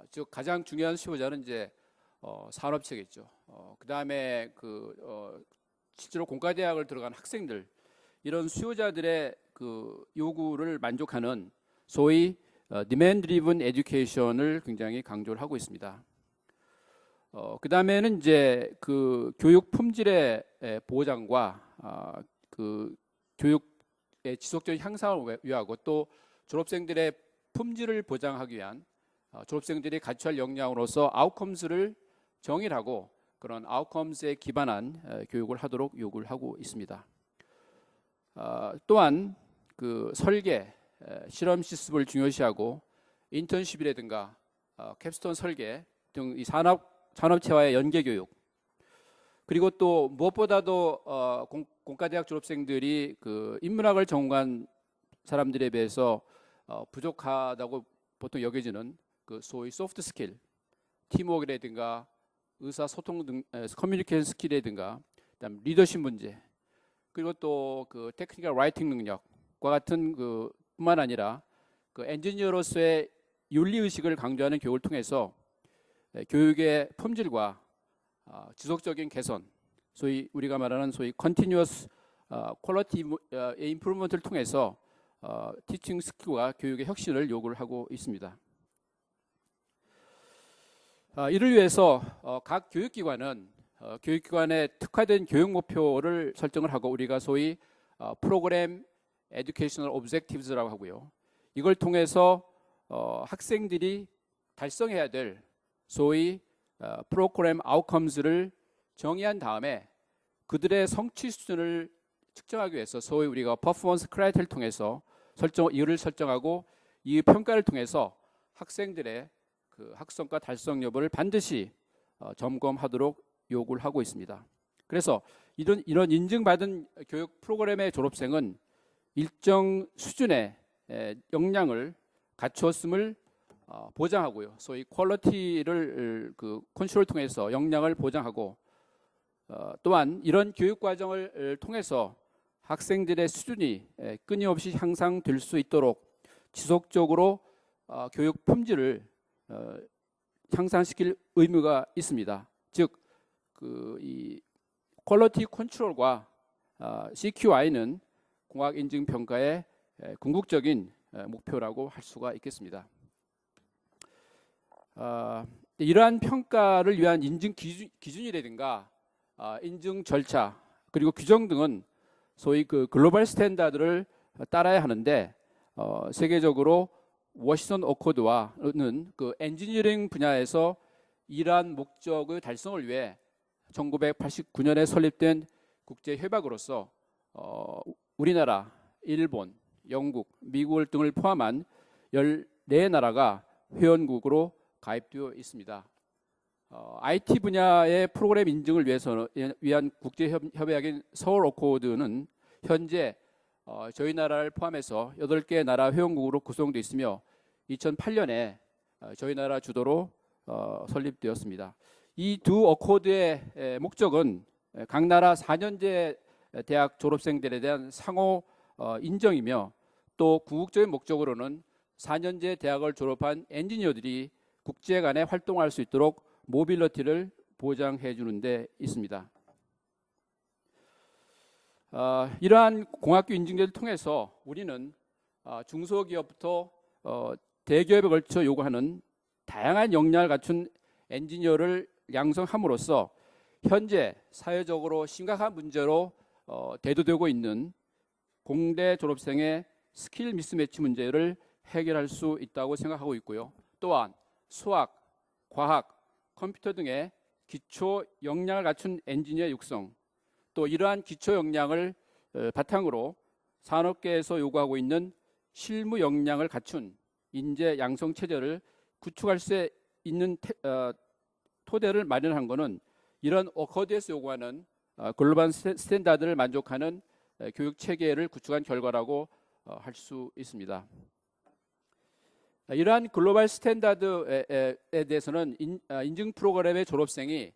즉 가장 중요한 수요자는 이제 산업체겠죠. 그 다음에 실제로 공과대학을 들어간 학생들, 이런 수요자들의 요구를 만족하는 소위 demand driven education을 굉장히 강조를 하고 있습니다. 그 다음에는 이제 교육 품질의 보장과 교육의 지속적인 향상을 위하고 또 졸업생들의 품질을 보장하기 위한 졸업생들이 갖춰야 할 역량으로서 아웃컴스를 정의하고 그런 아웃컴스에 기반한 교육을 하도록 요구를 하고 있습니다. 또한 설계, 실험 실습을 중요시하고 인턴십이라든가 캡스톤 설계 등 이 산업체와의 연계 교육, 그리고 또 무엇보다도 공과대학 졸업생들이 인문학을 전공한 사람들에 비해서 부족하다고 보통 여겨지는 소위 소프트 스킬, 팀워크라든가 의사소통 등 커뮤니케이션 스킬이라든가 그다음 리더십 문제, 그리고 또 그 테크니컬 라이팅 능력과 같은 그 뿐만 아니라 그 엔지니어로서의 윤리 의식을 강조하는 교육을 통해서 교육의 품질과 지속적인 개선, 소위 우리가 말하는 소위 컨티뉴어스 퀄리티 임프루먼트를 통해서 티칭 스킬과 교육의 혁신을 요구를 하고 있습니다. 이를 위해서 각 교육기관은 교육기관의 특화된 교육 목표를 설정을 하고 우리가 소위 프로그램 에듀케이셔널 오브젝티브스라고 하고요. 이걸 통해서 학생들이 달성해야 될 소위 프로그램 아웃컴스를 정의한 다음에 그들의 성취 수준을 측정하기 위해서 소위 우리가 퍼포먼스 크라이테리아를 통해서 이를 설정하고 이 평가를 통해서 학생들의 그 학성과 달성 여부를 반드시 점검하도록 요구를 하고 있습니다. 그래서 이런 인증받은 교육 프로그램의 졸업생은 일정 수준의 역량을 갖추었음을 보장하고요. 소위 퀄리티를 그 컨트롤을 통해서 역량을 보장하고 또한 이런 교육 과정을 통해서 학생들의 수준이 끊임없이 향상될 수 있도록 지속적으로 교육 품질을 향상시킬 의무가 있습니다. 즉, 이 퀄리티 컨트롤과 CQI는 공학 인증 평가의 궁극적인 목표라고 할 수가 있겠습니다. 이러한 평가를 위한 인증 기준이라든가 인증 절차 그리고 규정 등은 소위 그 글로벌 스탠다드를 따라야 하는데 세계적으로 워싱턴 어코드와는 그 엔지니어링 분야에서 이러한 목적의 달성을 위해 1989년에 설립된 국제 협약으로서 우리나라, 일본, 영국, 미국 등을 포함한 14나라가 회원국으로 가입되어 있습니다. IT 분야의 프로그램 인증을 위한 국제 협약인 서울 어코드는 현재 저희 나라를 포함해서 8개 나라 회원국으로 구성되어 있으며 2008년에 저희 나라 주도로 설립되었습니다. 이 두 어코드의 목적은 각 나라 4년제 대학 졸업생들에 대한 상호 인정이며 또 궁극적인 목적으로는 4년제 대학을 졸업한 엔지니어들이 국제 간에 활동할 수 있도록 모빌리티를 보장해 주는 데 있습니다. 이러한 공학교 인증제를 통해서 우리는 중소기업부터 대기업에 걸쳐 요구하는 다양한 역량을 갖춘 엔지니어를 양성함으로써 현재 사회적으로 심각한 문제로 대두되고 있는 공대 졸업생의 스킬 미스매치 문제를 해결할 수 있다고 생각하고 있고요. 또한 수학, 과학, 컴퓨터 등의 기초 역량을 갖춘 엔지니어 육성, 또 이러한 기초 역량을 바탕으로 산업계에서 요구하고 있는 실무 역량을 갖춘 인재 양성 체제를 구축할 수 있는 토대를 마련한 것은 이런 어코드에서 요구하는 글로벌 스탠다드를 만족하는 교육 체계를 구축한 결과라고 할 수 있습니다. 이러한 글로벌 스탠다드에 대해서는 인증 프로그램의 졸업생이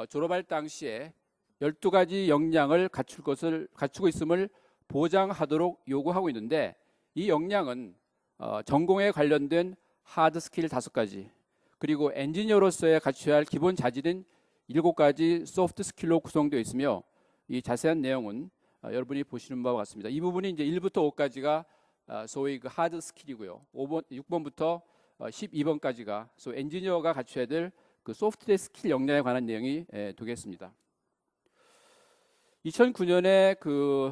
졸업할 당시에 12가지 역량을 갖추고 있음을 보장하도록 요구하고 있는데 이 역량은 전공에 관련된 하드 스킬 5가지 그리고 엔지니어로서의 갖춰야 할 기본 자질인 7가지 소프트 스킬로 구성되어 있으며 이 자세한 내용은 여러분이 보시는 바와 같습니다. 이 부분이 이제 1부터 5까지가 소위 그 하드 스킬이고요. 6번부터 12번까지가 소위 엔지니어가 갖춰야 될 그 소프트웨어 스킬 역량에 관한 내용이 되겠습니다. 2009년에 그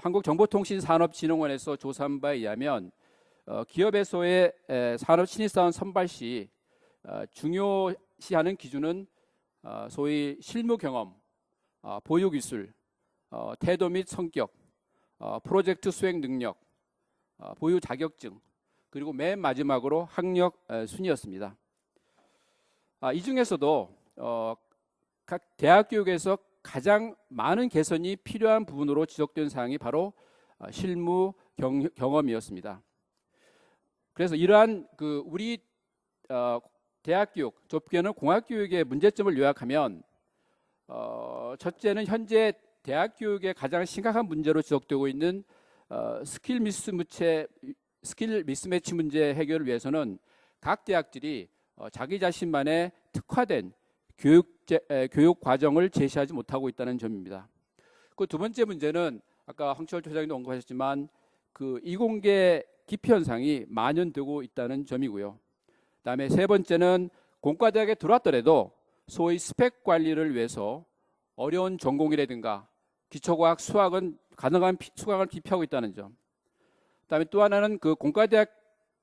한국정보통신산업진흥원에서 조사한 바에 의하면 기업에서의 산업 신입사원 선발 시 중요시하는 기준은 소위 실무 경험, 보유 기술, 태도 및 성격, 프로젝트 수행 능력, 보유 자격증, 그리고 맨 마지막으로 학력 순이었습니다. 이 중에서도 각 대학 교육에서 가장 많은 개선이 필요한 부분으로 지적된 사항이 바로 실무 경험이었습니다. 그래서 이러한 그 우리 대학 교육, 좁게는 공학 교육의 문제점을 요약하면 첫째는 현재 대학 교육의 가장 심각한 문제로 지적되고 있는 스킬 미스매치 문제 해결을 위해서는 각 대학들이 자기 자신만의 특화된 교육 과정을 제시하지 못하고 있다는 점입니다. 그 두 번째 문제는 아까 황철 소장님도 언급하셨지만 그 이공계 기피 현상이 만연되고 있다는 점이고요. 그다음에 세 번째는 공과대학에 들어왔더라도 소위 스펙 관리를 위해서 어려운 전공이라든가 기초과학, 수학은 가능한 수강을 기피하고 있다는 점. 그다음에 또 하나는 그 공과대학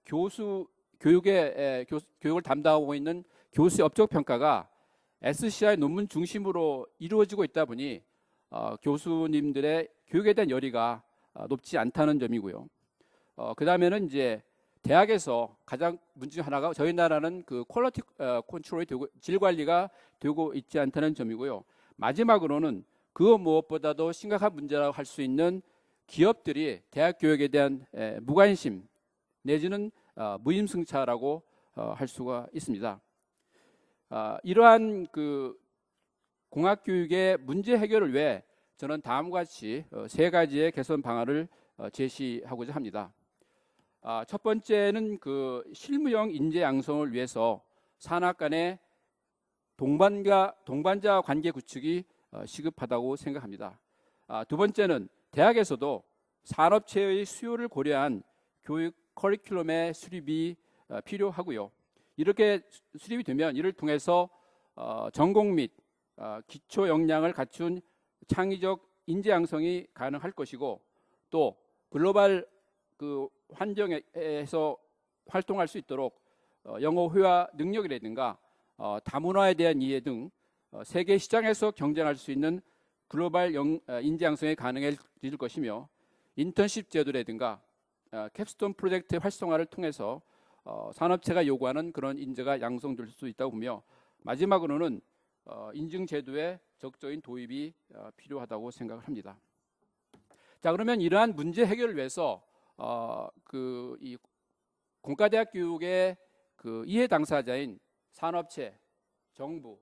교육을 담당하고 있는 교수의 업적 평가가 SCI 논문 중심으로 이루어지고 있다 보니 교수님들의 교육에 대한 열의가 높지 않다는 점이고요. 그 다음에는 이제 대학에서 가장 문제 중 하나가 저희 나라는 그 퀄리티 컨트롤이 되고 질 관리가 되고 있지 않다는 점이고요. 마지막으로는 그 무엇보다도 심각한 문제라고 할 수 있는 기업들이 대학 교육에 대한 무관심 내지는 무임승차라고 할 수가 있습니다. 이러한 그 공학교육의 문제 해결을 위해 저는 다음과 같이 세 가지의 개선 방안을 제시하고자 합니다. 첫 번째는 그 실무형 인재 양성을 위해서 산학 간의 동반자 관계 구축이 시급하다고 생각합니다. 두 번째는 대학에서도 산업체의 수요를 고려한 교육 커리큘럼의 수립이 필요하고요. 이렇게 수립이 되면 이를 통해서 전공 및 기초 역량을 갖춘 창의적 인재 양성이 가능할 것이고 또 글로벌 그 환경에서 활동할 수 있도록 영어 회화 능력이라든가 다문화에 대한 이해 등 세계 시장에서 경쟁할 수 있는 글로벌 인재 양성이 가능해질 것이며 인턴십 제도라든가 캡스톤 프로젝트 활성화를 통해서 산업체가 요구하는 그런 인재가 양성될 수 있다고 보며 마지막으로는 인증 제도의 적극적인 도입이 필요하다고 생각을 합니다. 자, 그러면 이러한 문제 해결을 위해서 이 공과대학 교육의 그 이해 당사자인 산업체, 정부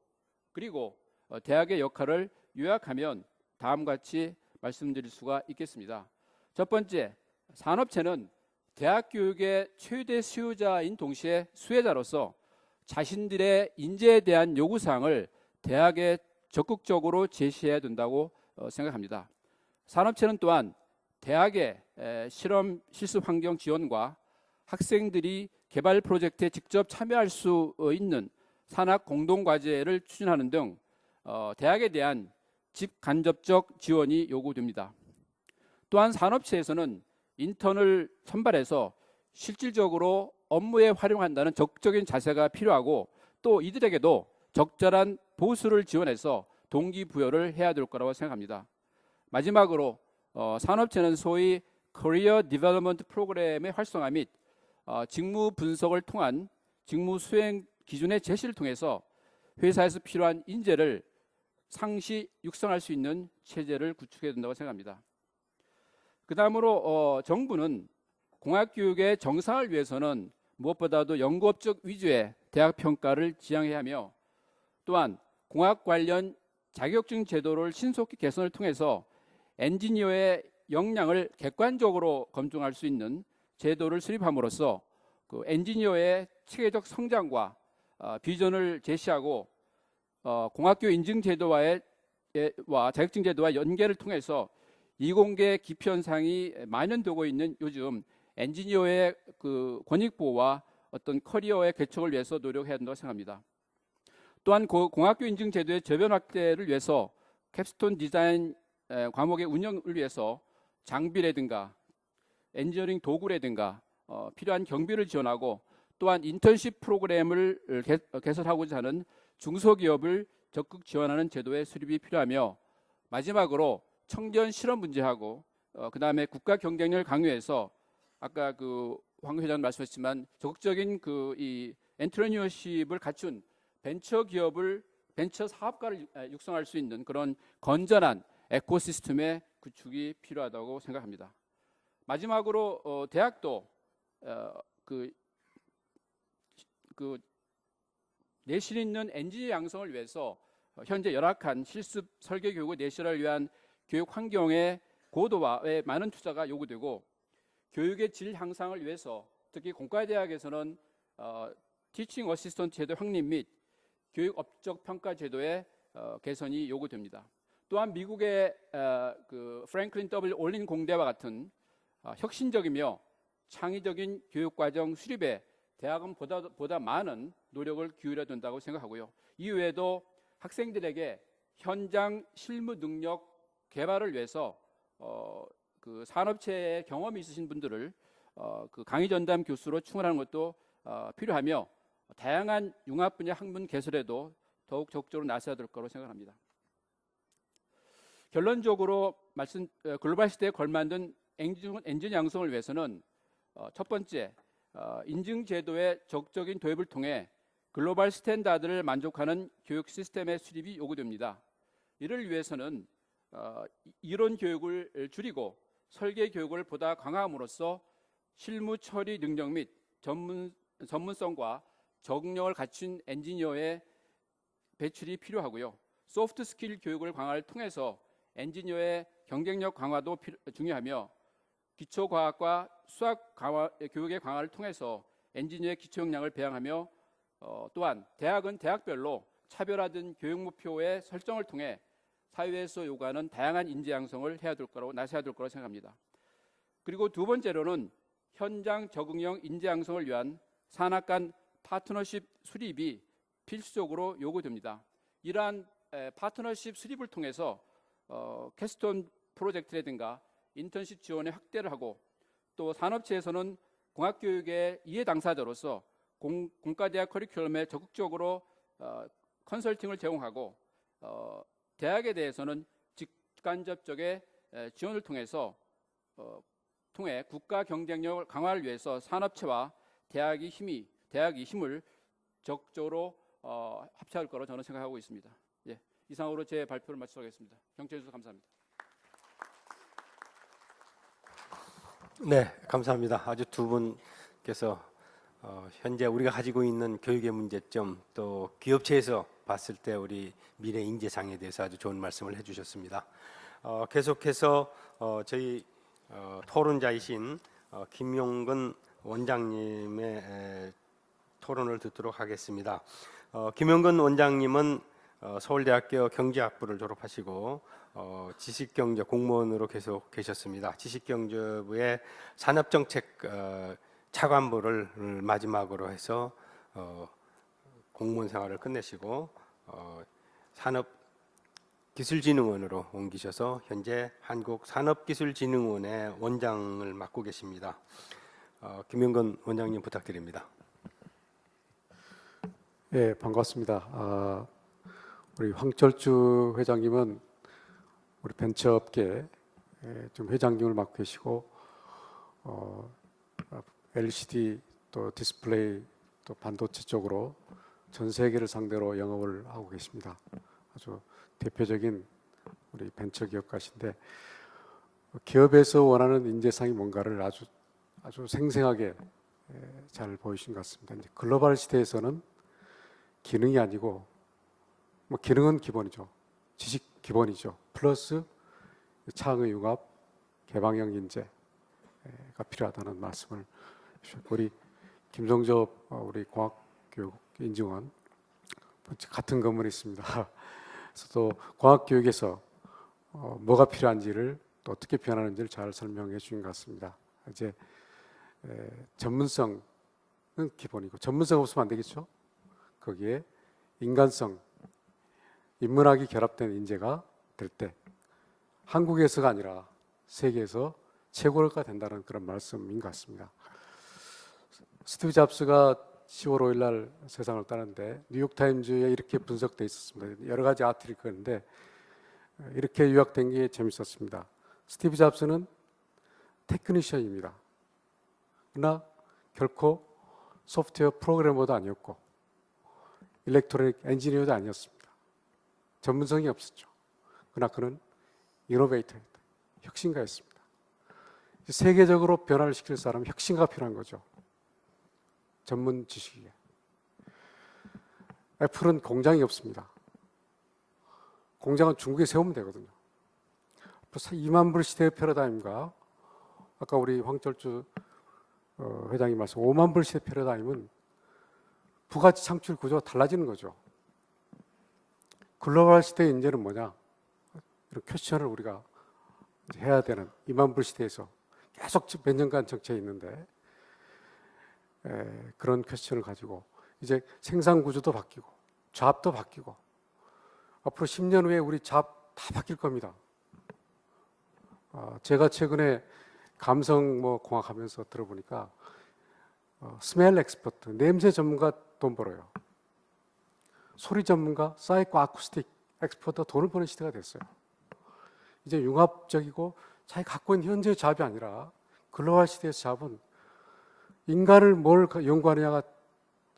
그리고 대학의 역할을 요약하면 다음과 같이 말씀드릴 수가 있겠습니다. 첫 번째, 산업체는 대학 교육의 최대 수요자인 동시에 수혜자로서 자신들의 인재에 대한 요구사항을 대학에 적극적으로 제시해야 된다고 생각합니다. 산업체는 또한 대학의 실험 실습 환경 지원과 학생들이 개발 프로젝트에 직접 참여할 수 있는 산학 공동과제를 추진하는 등 대학에 대한 직간접적 지원이 요구됩니다. 또한 산업체에서는 인턴을 선발해서 실질적으로 업무에 활용한다는 적극적인 자세가 필요하고 또 이들에게도 적절한 보수를 지원해서 동기부여를 해야 될 거라고 생각합니다. 마지막으로 산업체는 소위 커리어 디벨롭먼트 프로그램의 활성화 및 직무 분석을 통한 직무 수행 기준의 제시를 통해서 회사에서 필요한 인재를 상시 육성할 수 있는 체제를 구축해야 된다고 생각합니다. 그 다음으로 정부는 공학교육의 정상을 위해서는 무엇보다도 연구업적 위주의 대학 평가를 지향해야 하며 또한 공학 관련 자격증 제도를 신속히 개선을 통해서 엔지니어의 역량을 객관적으로 검증할 수 있는 제도를 수립함으로써 그 엔지니어의 체계적 성장과 비전을 제시하고 공학교육 인증제도와 자격증 제도와 연계를 통해서 이공계 기피 현상이 만연되고 있는 요즘 엔지니어의 그 권익 보호와 어떤 커리어의 개척을 위해서 노력해야 한다고 생각합니다. 또한 공학교 인증 제도의 저변 확대를 위해서 캡스톤 디자인 과목의 운영을 위해서 장비라든가 엔지니어링 도구라든가 필요한 경비를 지원하고 또한 인턴십 프로그램을 개설하고자 하는 중소기업을 적극 지원하는 제도의 수립이 필요하며 마지막으로 청년 실업 문제하고 그 다음에 국가 경쟁력을 강화해서 아까 그 황 회장 말씀하셨지만 적극적인 그 이 엔트레니어십을 갖춘 벤처 사업가를 육성할 수 있는 그런 건전한 에코시스템의 구축이 필요하다고 생각합니다. 마지막으로 대학도 내실 있는 엔지니어 양성을 위해서 현재 열악한 실습 설계 교육의 내실을 위한 교육 환경의 고도화에 많은 투자가 요구되고 교육의 질 향상을 위해서 특히 공과대학에서는 티칭 어시스턴트 제도 확립 및 교육 업적 평가 제도의 개선이 요구됩니다. 또한 미국의 그 프랭클린 W 올린 공대와 같은 혁신적이며 창의적인 교육과정 수립에 대학은 보다 많은 노력을 기울여야 된다고 생각하고요. 이외에도 학생들에게 현장 실무 능력 개발을 위해서 그 산업체에 경험이 있으신 분들을 그 강의 전담 교수로 충원하는 것도 필요하며 다양한 융합 분야 학문 개설에도 더욱 적극적으로 나서야 될 거라고 생각합니다. 결론적으로 글로벌 시대에 걸맞는 엔진 양성을 위해서는 첫 번째, 인증 제도의 적극적인 도입을 통해 글로벌 스탠다드를 만족하는 교육 시스템의 수립이 요구됩니다. 이를 위해서는 이론 교육을 줄이고 설계 교육을 보다 강화함으로써 실무 처리 능력 및 전문성과 적응력을 갖춘 엔지니어의 배출이 필요하고요. 소프트 스킬 교육을 강화를 통해서 엔지니어의 경쟁력 강화도 중요하며 기초과학과 수학 교육의 강화를 통해서 엔지니어의 기초 역량을 배양하며 또한 대학은 대학별로 차별화된 교육 목표의 설정을 통해 사회에서 요구하는 다양한 인재 양성을 나서야 될 거라고 생각합니다. 그리고 두 번째로는 현장 적응형 인재 양성을 위한 산학 간 파트너십 수립이 필수적으로 요구됩니다. 이러한 파트너십 수립을 통해서 캐스톤 프로젝트라든가 인턴십 지원의 확대를 하고 또 산업체에서는 공학교육의 이해 당사자로서 공과대학 커리큘럼에 적극적으로 컨설팅을 제공하고 대학에 대해서는 직간접적의 지원을 통해 국가 경쟁력 강화를 위해서 산업체와 대학이 힘을 적극적으로 합쳐할 거로 저는 생각하고 있습니다. 예, 이상으로 제 발표를 마치도록 하겠습니다. 경청해 주셔서 감사합니다. 네, 감사합니다. 아주 두 분께서 현재 우리가 가지고 있는 교육의 문제점 또 기업체에서 봤을 때 우리 미래 인재상에 대해서 아주 좋은 말씀을 해주셨습니다. 계속해서 저희 토론자이신 김용근 원장님의 토론을 듣도록 하겠습니다. 김용근 원장님은 서울대학교 경제학부를 졸업하시고 지식경제 공무원으로 계속 계셨습니다. 지식경제부의 산업정책 차관부를 마지막으로 해서 공무원 생활을 끝내시고 산업기술진흥원으로 옮기셔서 현재 한국산업기술진흥원의 원장을 맡고 계십니다. 김용근 원장님 부탁드립니다. 네, 반갑습니다. 우리 황철주 회장님은 우리 벤처업계 좀 회장님을 맡고 계시고 LCD 또 디스플레이 또 반도체 쪽으로 전 세계를 상대로 영업을 하고 계십니다. 아주 대표적인 우리 벤처 기업가신데 기업에서 원하는 인재상이 뭔가를 아주 생생하게 잘 보이신 것 같습니다. 이제 글로벌 시대에서는 기능이 아니고 뭐 기능은 기본이죠. 지식 기본이죠. 플러스 창의 융합, 개방형 인재가 필요하다는 말씀을 주셨고 우리 김성접 우리 공학교육인증원 같은 건물에 있습니다. 그래서 또 공학교육에서 뭐가 필요한지를 또 어떻게 변하는지를 잘 설명해 주신 것 같습니다. 이제 전문성은 기본이고 전문성 없으면 안 되겠죠. 거기에 인간성, 인문학이 결합된 인재가 될 때 한국에서가 아니라 세계에서 최고가 된다는 그런 말씀인 것 같습니다. 스티브 잡스가 10월 5일 날 세상을 떠났는데 뉴욕타임즈에 이렇게 분석되어 있었습니다. 여러 가지 아트를 그렸는데 이렇게 요약된 게 재밌었습니다. 스티브 잡스는 테크니션입니다. 그러나 결코 소프트웨어 프로그래머도 아니었고 일렉트로닉 엔지니어도 아니었습니다. 전문성이 없었죠. 그러나 그는 이노베이터였다. 혁신가였습니다. 세계적으로 변화를 시킬 사람은 혁신가가 필요한 거죠. 전문 지식이에. 애플은 공장이 없습니다. 공장은 중국에 세우면 되거든요. 벌써 2만 불 시대의 패러다임과 아까 우리 황철주 회장님 말씀 5만 불 시대 패러다임은 부가치 창출 구조가 달라지는 거죠. 글로벌 시대의 인재는 뭐냐? 이런 퀘스천을 우리가 해야 되는 2만 불 시대에서 계속 몇 년간 정체해 있는데 그런 퀘스천을 가지고 이제 생산 구조도 바뀌고 잡도 바뀌고 앞으로 10년 후에 우리 잡 다 바뀔 겁니다. 제가 최근에 감성 공학하면서 들어보니까 스멜 엑스퍼트, 냄새 전문가 돈 벌어요. 소리 전문가, 사이코 아쿠스틱 엑스퍼트가 돈을 버는 시대가 됐어요. 이제 융합적이고 자기 갖고 있는 현재의 잡이 아니라 글로벌 시대에서 잡은 인간을 뭘 연구하느냐가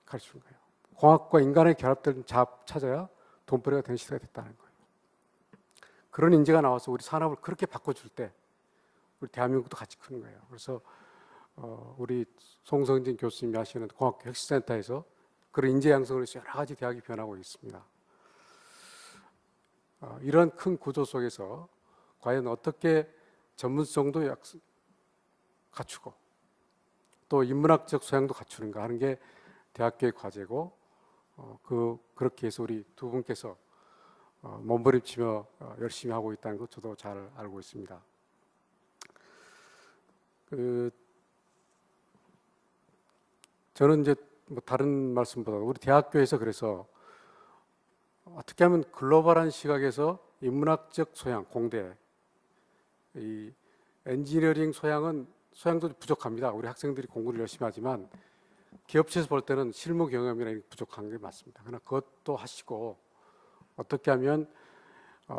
가르치는 거예요. 공학과 인간의 결합된 잡 찾아야 돈벌이가 되는 시대가 됐다는 거예요. 그런 인재가 나와서 우리 산업을 그렇게 바꿔줄 때 우리 대한민국도 같이 크는 거예요. 그래서 우리 송성진 교수님이 하시는 공학교 혁신센터에서 그런 인재 양성을 위해서 여러 가지 대학이 변하고 있습니다. 이런 큰 구조 속에서 과연 어떻게 전문성도 갖추고 또 인문학적 소양도 갖추는가 하는 게 대학교의 과제고 그렇게 해서 우리 두 분께서 몸부림치며 열심히 하고 있다는 것 저도 잘 알고 있습니다. 저는 이제 다른 말씀보다 우리 대학교에서 그래서 어떻게 하면 글로벌한 시각에서 인문학적 소양, 공대, 이 엔지니어링 소양도 부족합니다. 우리 학생들이 공부를 열심히 하지만 기업체에서 볼 때는 실무 경험이나 부족한 게 맞습니다. 그러나 그것도 하시고 어떻게 하면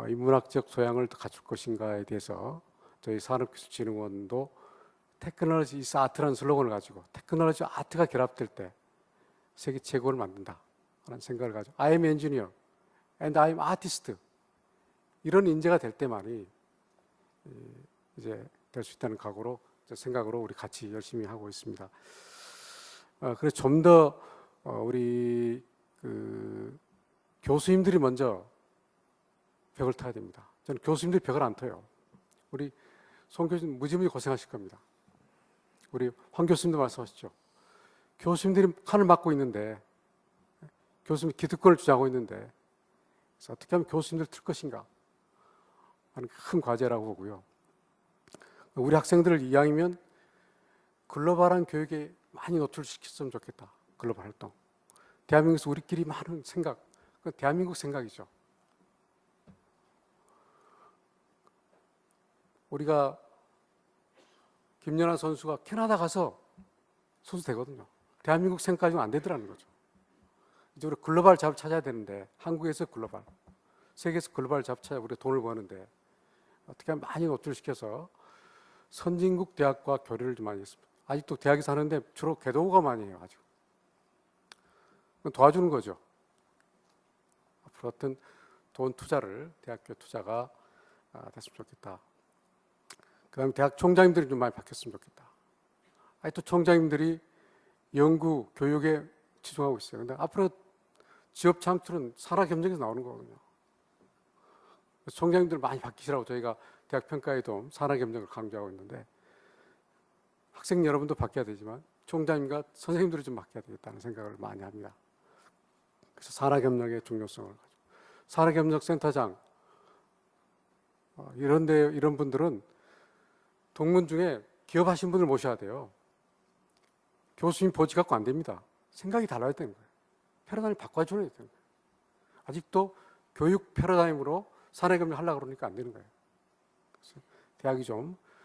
인문학적 소양을 더 갖출 것인가에 대해서 저희 산업기술진흥원도 테크놀로지 is 아트라는 슬로건을 가지고 테크놀로지와 아트가 결합될 때 세계 최고를 만든다 라는 생각을 가지고 I am engineer and I am artist 이런 인재가 될 때만이 이제 될 수 있다는 각오로 생각으로 우리 같이 열심히 하고 있습니다. 그래서 좀 더 우리 교수님들이 먼저 벽을 타야 됩니다. 저는 교수님들이 벽을 안 터요. 우리 송 교수님 무지무지 고생하실 겁니다. 우리 황 교수님도 말씀하셨죠. 교수님들이 칸을 맡고 있는데 교수님 기득권을 주장하고 있는데 그래서 어떻게 하면 교수님들 틀 것인가 하는 큰 과제라고 보고요. 우리 학생들을 이왕이면 글로벌한 교육에 많이 노출시켰으면 좋겠다. 글로벌 활동. 대한민국에서 우리끼리 많은 생각, 그건 대한민국 생각이죠. 우리가 김연아 선수가 캐나다 가서 선수 되거든요. 대한민국 생각까지는 안 되더라는 거죠. 이제 우리 글로벌 잡을 찾아야 되는데 한국에서 글로벌, 세계에서 글로벌 잡 찾아 우리가 돈을 버는데 어떻게 하면 많이 노출시켜서 선진국 대학과 교류를 좀 많이 했습니다. 아직도 대학에서 하는데 주로 개도가 많이 해요. 아주 도와주는 거죠. 앞으로 어떤 돈 투자를 대학교 투자가 됐으면 좋겠다. 그 다음에 대학 총장님들이 좀 많이 바뀌었으면 좋겠다. 아직도 총장님들이 연구, 교육에 치중하고 있어요. 근데 앞으로 지업 창출은 산학협력에서 나오는 거거든요. 총장님들 많이 바뀌시라고 저희가 대학 평가의 도움, 산학협력을 강조하고 있는데 학생 여러분도 바뀌어야 되지만 총장님과 선생님들이 좀 바뀌어야 되겠다는 생각을 많이 합니다. 그래서 산학협력의 중요성을 가지고 산학협력센터장 이런 분들은 동문 중에 기업하신 분을 모셔야 돼요. 교수님 보지 갖고 안 됩니다. 생각이 달라야 되는 거예요. 패러다임을 바꿔줘야 되는 거예요. 아직도 교육 패러다임으로 산학협력 하려고 그러니까 안 되는 거예요. 그래서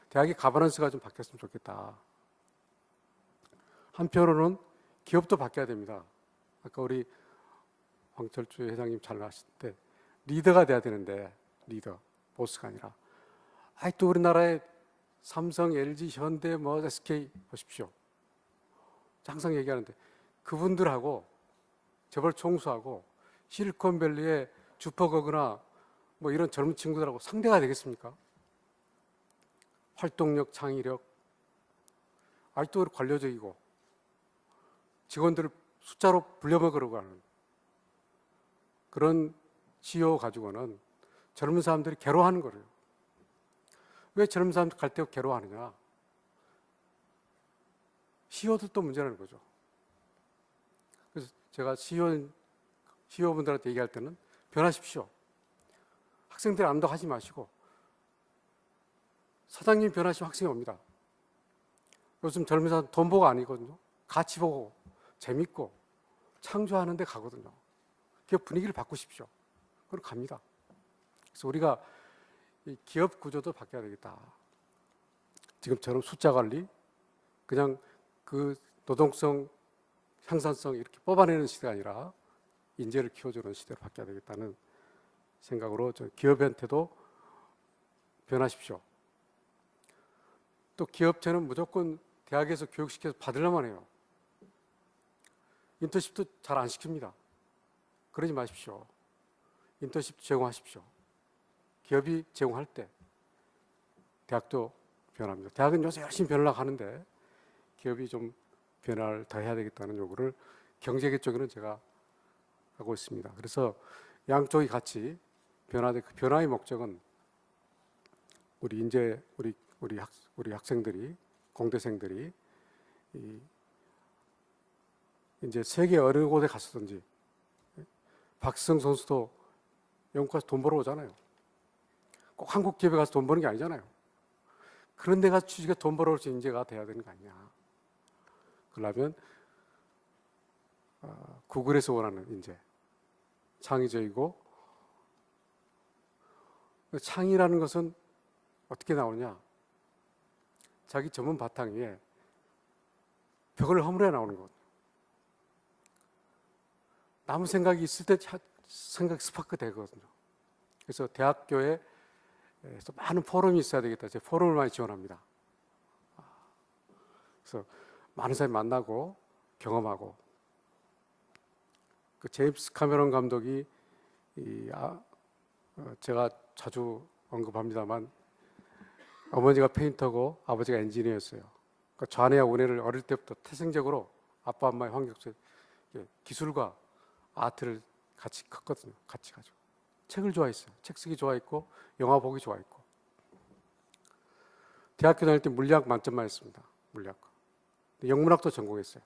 대학의 가버넌스가 좀 바뀌었으면 좋겠다. 한편으로는 기업도 바뀌어야 됩니다. 아까 우리 황철주 회장님 잘 나왔을 때 리더가 돼야 되는데 리더, 보스가 아니라 아직도 우리나라의 삼성, LG, 현대, SK 보십시오. 항상 얘기하는데 그분들하고 재벌 총수하고 실리콘밸리의 주퍼거그나 이런 젊은 친구들하고 상대가 되겠습니까? 활동력, 창의력, 아직도 관료적이고 직원들을 숫자로 불려먹으려고 하는 그런 CEO 가지고는 젊은 사람들이 괴로워하는 거예요. 왜 젊은 사람들 갈 때 괴로워하느냐? CEO들도 문제라는 거죠. 그래서 제가 CEO분들한테 얘기할 때는 변하십시오. 학생들 안도하지 마시고 사장님 변하시면 학생이 옵니다. 요즘 젊은 사람 돈 보고 아니거든요. 가치 보고 재밌고 창조하는 데 가거든요. 기업 분위기를 바꾸십시오. 그럼 갑니다. 그래서 우리가 이 기업 구조도 바뀌어야 되겠다. 지금처럼 숫자 관리, 그냥 그 노동성, 향산성 이렇게 뽑아내는 시대가 아니라 인재를 키워주는 시대로 바뀌어야 되겠다는 생각으로 저 기업한테도 변하십시오. 또 기업체는 무조건 대학에서 교육시켜서 받으려만 해요. 인턴십도 잘 안 시킵니다. 그러지 마십시오. 인턴십 제공하십시오. 기업이 제공할 때 대학도 변합니다. 대학은 요새 열심히 변하려고 하는데 기업이 좀 변화를 더 해야 되겠다는 요구를 경제계 쪽에는 제가 하고 있습니다. 그래서 양쪽이 같이 변화되 그 변화의 목적은 우리 학생들이 공대생들이 이제 세계 어느 곳에 갔었든지 박수성 선수도 영국 가서 돈 벌어 오잖아요. 꼭 한국 기업에 가서 돈 버는 게 아니잖아요. 그런 데 가서 취직해 돈 벌어올 수 있는 인재가 돼야 되는 거 아니냐. 그러려면 구글에서 원하는 인재, 창의적이고 창의라는 것은 어떻게 나오냐? 자기 전문 바탕 위에 벽을 허물어 나오는 것. 아무 생각이 있을 때 생각이 스파크 되거든요. 그래서 대학교에 많은 포럼이 있어야 되겠다. 제가 포럼을 많이 지원합니다. 그래서 많은 사람이 만나고 경험하고 그 제임스 카메론 감독이 제가 자주 언급합니다만 어머니가 페인터고 아버지가 엔지니어였어요. 그러니까 좌뇌와 우뇌를 어릴 때부터 태생적으로 아빠 엄마의 환경 속에 기술과 아트를 같이 컸거든요. 같이 가지고 책을 좋아했어요. 책 쓰기 좋아했고 영화 보기 좋아했고 대학교 다닐 때 물리학 만점 맞았습니다. 물리학과. 영문학도 전공했어요.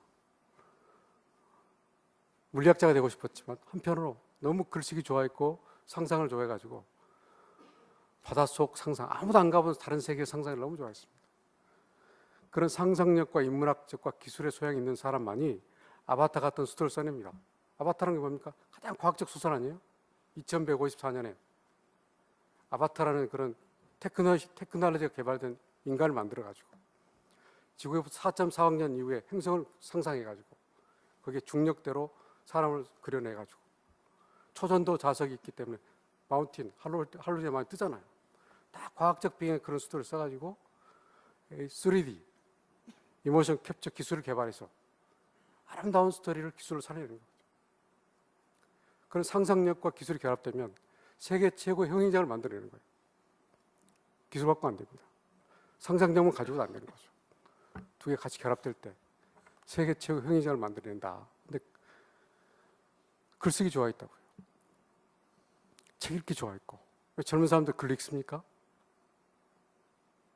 물리학자가 되고 싶었지만 한편으로 너무 글쓰기 좋아했고 상상을 좋아해가지고 바닷속 상상, 아무도 안 가본 다른 세계의 상상을 너무 좋아했습니다. 그런 상상력과 인문학적과 기술의 소양이 있는 사람만이 아바타 같은 소설을 써냅니다. 아바타라는 게 뭡니까? 가장 과학적 소설 아니에요? 2154년에 아바타라는 그런 테크놀로지가 개발된 인간을 만들어가지고 지구에부터 4.4억 년 이후에 행성을 상상해가지고 거기에 중력대로 사람을 그려내가지고 초전도 자석이 있기 때문에 마운틴, 할로제 많이 뜨잖아요. 다 과학적 비행의 그런 수도를 써가지고 3D, 이모션 캡처 기술을 개발해서 아름다운 스토리를 기술로 살려내는 거죠. 그런 상상력과 기술이 결합되면 세계 최고의 형용작을 만들어내는 거예요. 기술 갖고 안 됩니다. 상상력만 가지고도 안 되는 거죠. 두 개 같이 결합될 때 세계 최고 형용작을 만들어낸다. 근데 글쓰기 좋아했다고요. 책 읽기 좋아했고. 왜 젊은 사람들 글 읽습니까?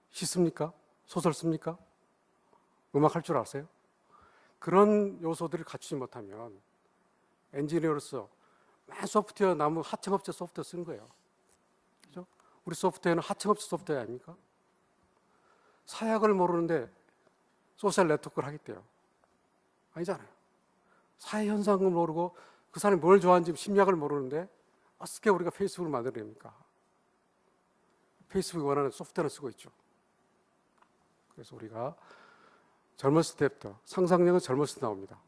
시 씁니까? 소설 씁니까? 음악 할 줄 아세요? 그런 요소들을 갖추지 못하면 엔지니어로서 소프트웨어 남은 하청업체 소프트웨어 쓰는 거예요. 그죠? 우리 소프트웨어는 하청업체 소프트웨어 아닙니까? 사약을 모르는데 소셜 네트워크를 하겠대요. 아니잖아요. 사회 현상을 모르고 그 사람이 뭘 좋아하는지 심리학을 모르는데 어떻게 우리가 페이스북을 만들어냅니까? 페이스북이 원하는 소프트웨어를 쓰고 있죠. 그래서 우리가 젊었을 때부터 상상력은 젊었을 때 나옵니다.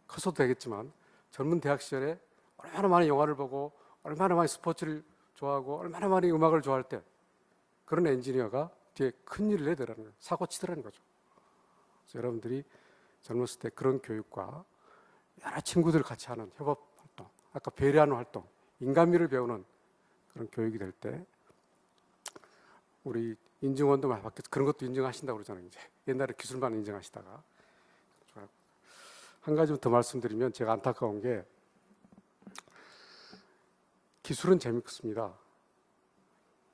커서도 되겠지만 젊은 대학 시절에 얼마나 많은 영화를 보고 얼마나 많이 스포츠를 좋아하고 얼마나 많이 음악을 좋아할 때 그런 엔지니어가 뒤에 큰일을 내더라는 거예요. 사고 치더라는 거죠. 그래서 여러분들이 젊었을 때 그런 교육과 여러 친구들 같이 하는 협업 활동, 아까 배려하는 활동, 인간미를 배우는 그런 교육이 될 때 우리 인증원도 많이 바뀌어서 그런 것도 인정하신다고 그러잖아요. 이제 옛날에 기술만 인정하시다가 한 가지 더 말씀드리면 제가 안타까운 게 기술은 재밌습니다.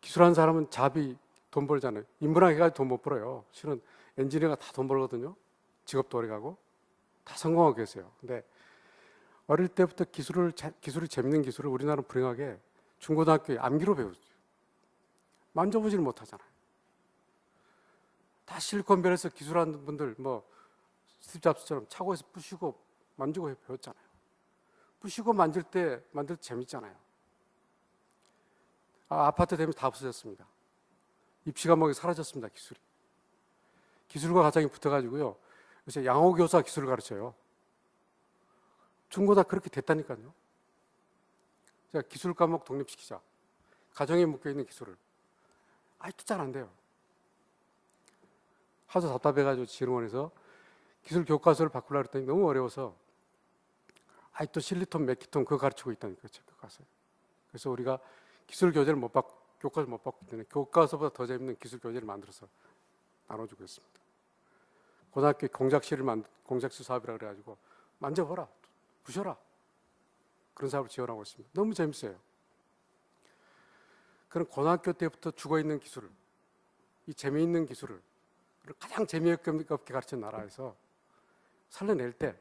기술하는 사람은 잡이 돈 벌잖아요. 인문학 해가지고 돈 못 벌어요. 실은 엔지니어가 다 돈 벌거든요. 직업도 오래 가고 다 성공하고 계세요. 근데 어릴 때부터 기술이 재밌는 기술을 우리나라는 불행하게 중고등학교에 암기로 배우죠. 만져보지를 못하잖아요. 다 실리콘밸리에서 기술하는 분들 뭐 스티브 잡스처럼 차고에서 부시고 만지고 배웠잖아요. 부시고 만들 때 재밌잖아요. 아파트 되면 다 없어졌습니다. 입시 과목이 사라졌습니다. 기술과 가정이 붙어가지고요. 요새 양호교사 기술을 가르쳐요. 중고등 그렇게 됐다니까요. 자, 기술 과목 독립시키자. 가정에 묶여있는 기술을. 아직도 잘 안 돼요. 하도 답답해가지고 진흥원에서 기술 교과서를 바꾸려고 했더니 너무 어려워서 아직도 실리톤, 맥키톤 그거 가르치고 있다니까요. 교과서에. 그래서 우리가 기술 교재를 교과서를 못 바꾸기 때문에 교과서보다 더 재밌는 기술 교재를 만들어서 나눠주고 있습니다. 고등학교 공작실 사업이라 그래가지고 만져보라, 부셔라 그런 사업을 지원하고 있습니다. 너무 재밌어요. 그런 고등학교 때부터 죽어있는 기술을, 이 재미있는 기술을 가장 재미없게 가르친 나라에서 살려낼 때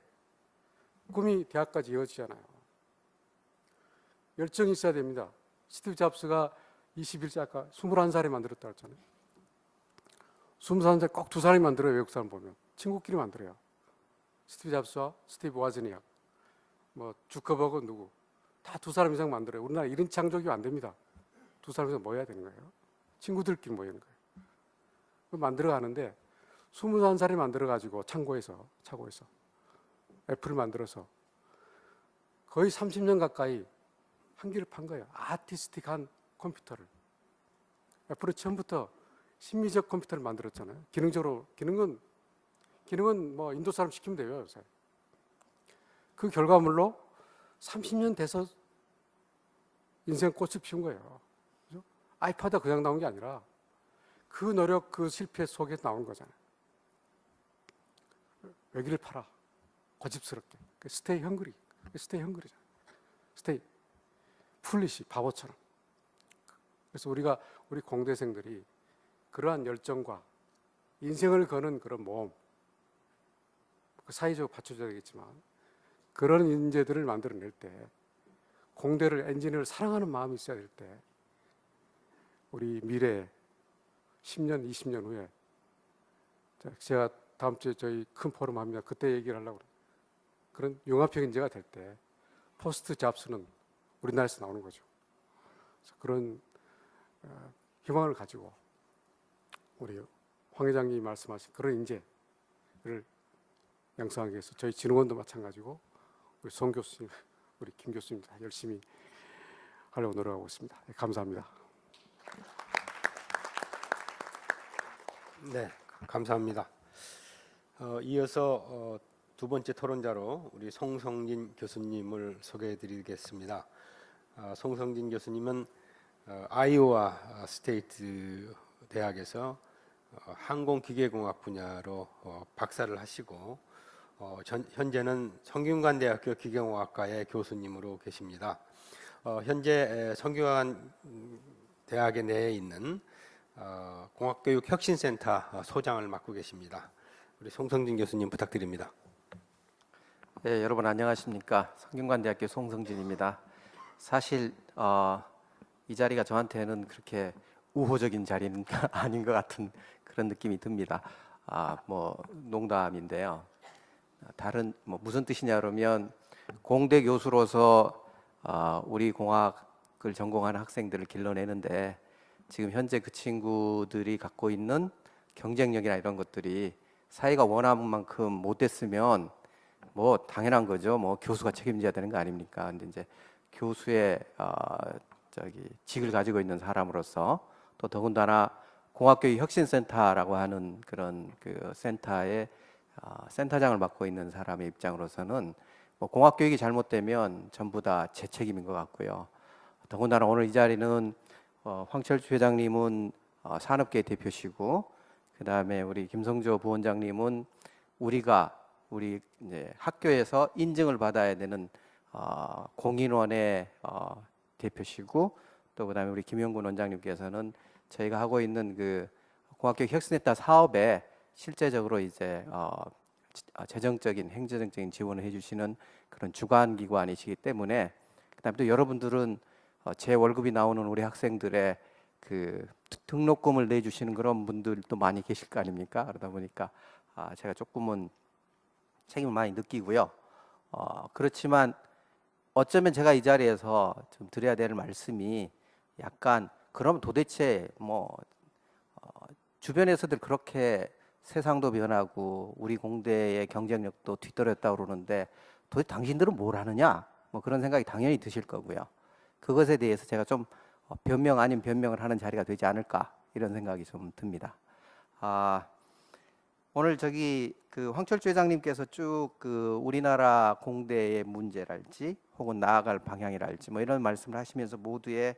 꿈이 대학까지 이어지잖아요. 열정이 있어야 됩니다. 스티브 잡스가 21세 아까 21살에 만들었다고 했잖아요. 21살 꼭 두 사람이 만들어요. 외국 사람 보면. 친구끼리 만들어요. 스티브 잡스와 스티브 와즈니악, 뭐 주커버그 누구 다 두 사람 이상 만들어요. 우리나라 1인 창조기 안 됩니다. 두 사람 이상 모여야 되는 거예요. 친구들끼리 모이는 거예요. 만들어 가는데 21살에 만들어 가지고 차고에서 애플을 만들어서 거의 30년 가까이 한기를 판 거예요. 아티스틱한 컴퓨터를. 애플은 처음부터 심미적 컴퓨터를 만들었잖아요. 기능은 뭐 인도 사람 시키면 돼요. 요새. 그 결과물로 30년 돼서 인생 꽃을 피운 거예요. 그죠? 아이패드가 그냥 나온 게 아니라 그 노력, 그 실패 속에 나온 거잖아요. 외기를 팔아. 고집스럽게. 스테이 헝그리. 스테이잖아요. 스테이 풀리시 바보처럼. 그래서 우리 공대생들이 그러한 열정과 인생을 거는 그런 모험, 사회적으로 받쳐줘야 되겠지만 그런 인재들을 만들어낼 때 공대를 엔지니어를 사랑하는 마음이 있어야 될 때 우리 미래 10년, 20년 후에 제가 다음 주에 저희 큰 포럼 합니다. 그때 얘기를 하려고 그래요. 그런 융합형 인재가 될 때 포스트 잡스는 우리나라에서 나오는 거죠. 그래서 그런 희망을 가지고 우리 황 회장님이 말씀하신 그런 인재를 양성하기 위해서 저희 진흥원도 마찬가지고 우리 송 교수님, 우리 김 교수님 다 열심히 하려고 노력하고 있습니다. 네, 감사합니다. 네, 감사합니다. 이어서 두 번째 토론자로 우리 송성진 교수님을 소개해드리겠습니다. 송성진 교수님은 아이오와 스테이트 대학에서 항공기계공학 분야로 박사를 하시고 현재는 성균관대학교 기계공학과의 교수님으로 계십니다. 현재 성균관 대학에 내에 있는 공학교육혁신센터 소장을 맡고 계십니다. 우리 송성진 교수님 부탁드립니다. 네, 여러분 안녕하십니까? 성균관대학교 송성진입니다. 사실 이 자리가 저한테는 그렇게 우호적인 자리는 아닌 것 같은 그런 느낌이 듭니다. 뭐 농담인데요. 다른 뭐 무슨 뜻이냐 그러면 공대 교수로서 우리 공학을 전공하는 학생들을 길러내는데 지금 현재 그 친구들이 갖고 있는 경쟁력이나 이런 것들이 사회가 원하는 만큼 못 됐으면 뭐 당연한 거죠. 뭐 교수가 책임져야 되는 거 아닙니까? 근데 이제 교수의 직을 가지고 있는 사람으로서 또 더군다나 공학교육혁신센터라고 하는 그런 그 센터의 센터장을 맡고 있는 사람의 입장으로서는 뭐 공학교육이 잘못되면 전부 다 제 책임인 것 같고요. 더군다나 오늘 이 자리는 황철주 회장님은 산업계 대표시고 그 다음에 우리 김성조 부원장님은 우리 이제 학교에서 인증을 받아야 되는 공인원의 대표시고 또 그다음에 우리 김영군 원장님께서는 저희가 하고 있는 그 공학교육 혁신했다 사업에 실제적으로 이제 재정적인 행정적인 지원을 해주시는 그런 주관 기관이시기 때문에, 그다음에 또 여러분들은 제 월급이 나오는 우리 학생들의 그 등록금을 내주시는 그런 분들도 많이 계실 거 아닙니까? 그러다 보니까 제가 조금은 책임을 많이 느끼고요. 그렇지만 어쩌면 제가 이 자리에서 좀 드려야 될 말씀이 약간, 그럼 도대체 뭐 주변에서들 그렇게 세상도 변하고 우리 공대의 경쟁력도 뒤떨어졌다고 그러는데 도대체 당신들은 뭘 하느냐? 뭐 그런 생각이 당연히 드실 거고요. 그것에 대해서 제가 좀 변명 아닌 변명을 하는 자리가 되지 않을까, 이런 생각이 좀 듭니다. 오늘 저기 그 황철주 회장님께서 쭉 그 우리나라 공대의 문제랄지 혹은 나아갈 방향이랄지 뭐 이런 말씀을 하시면서 모두의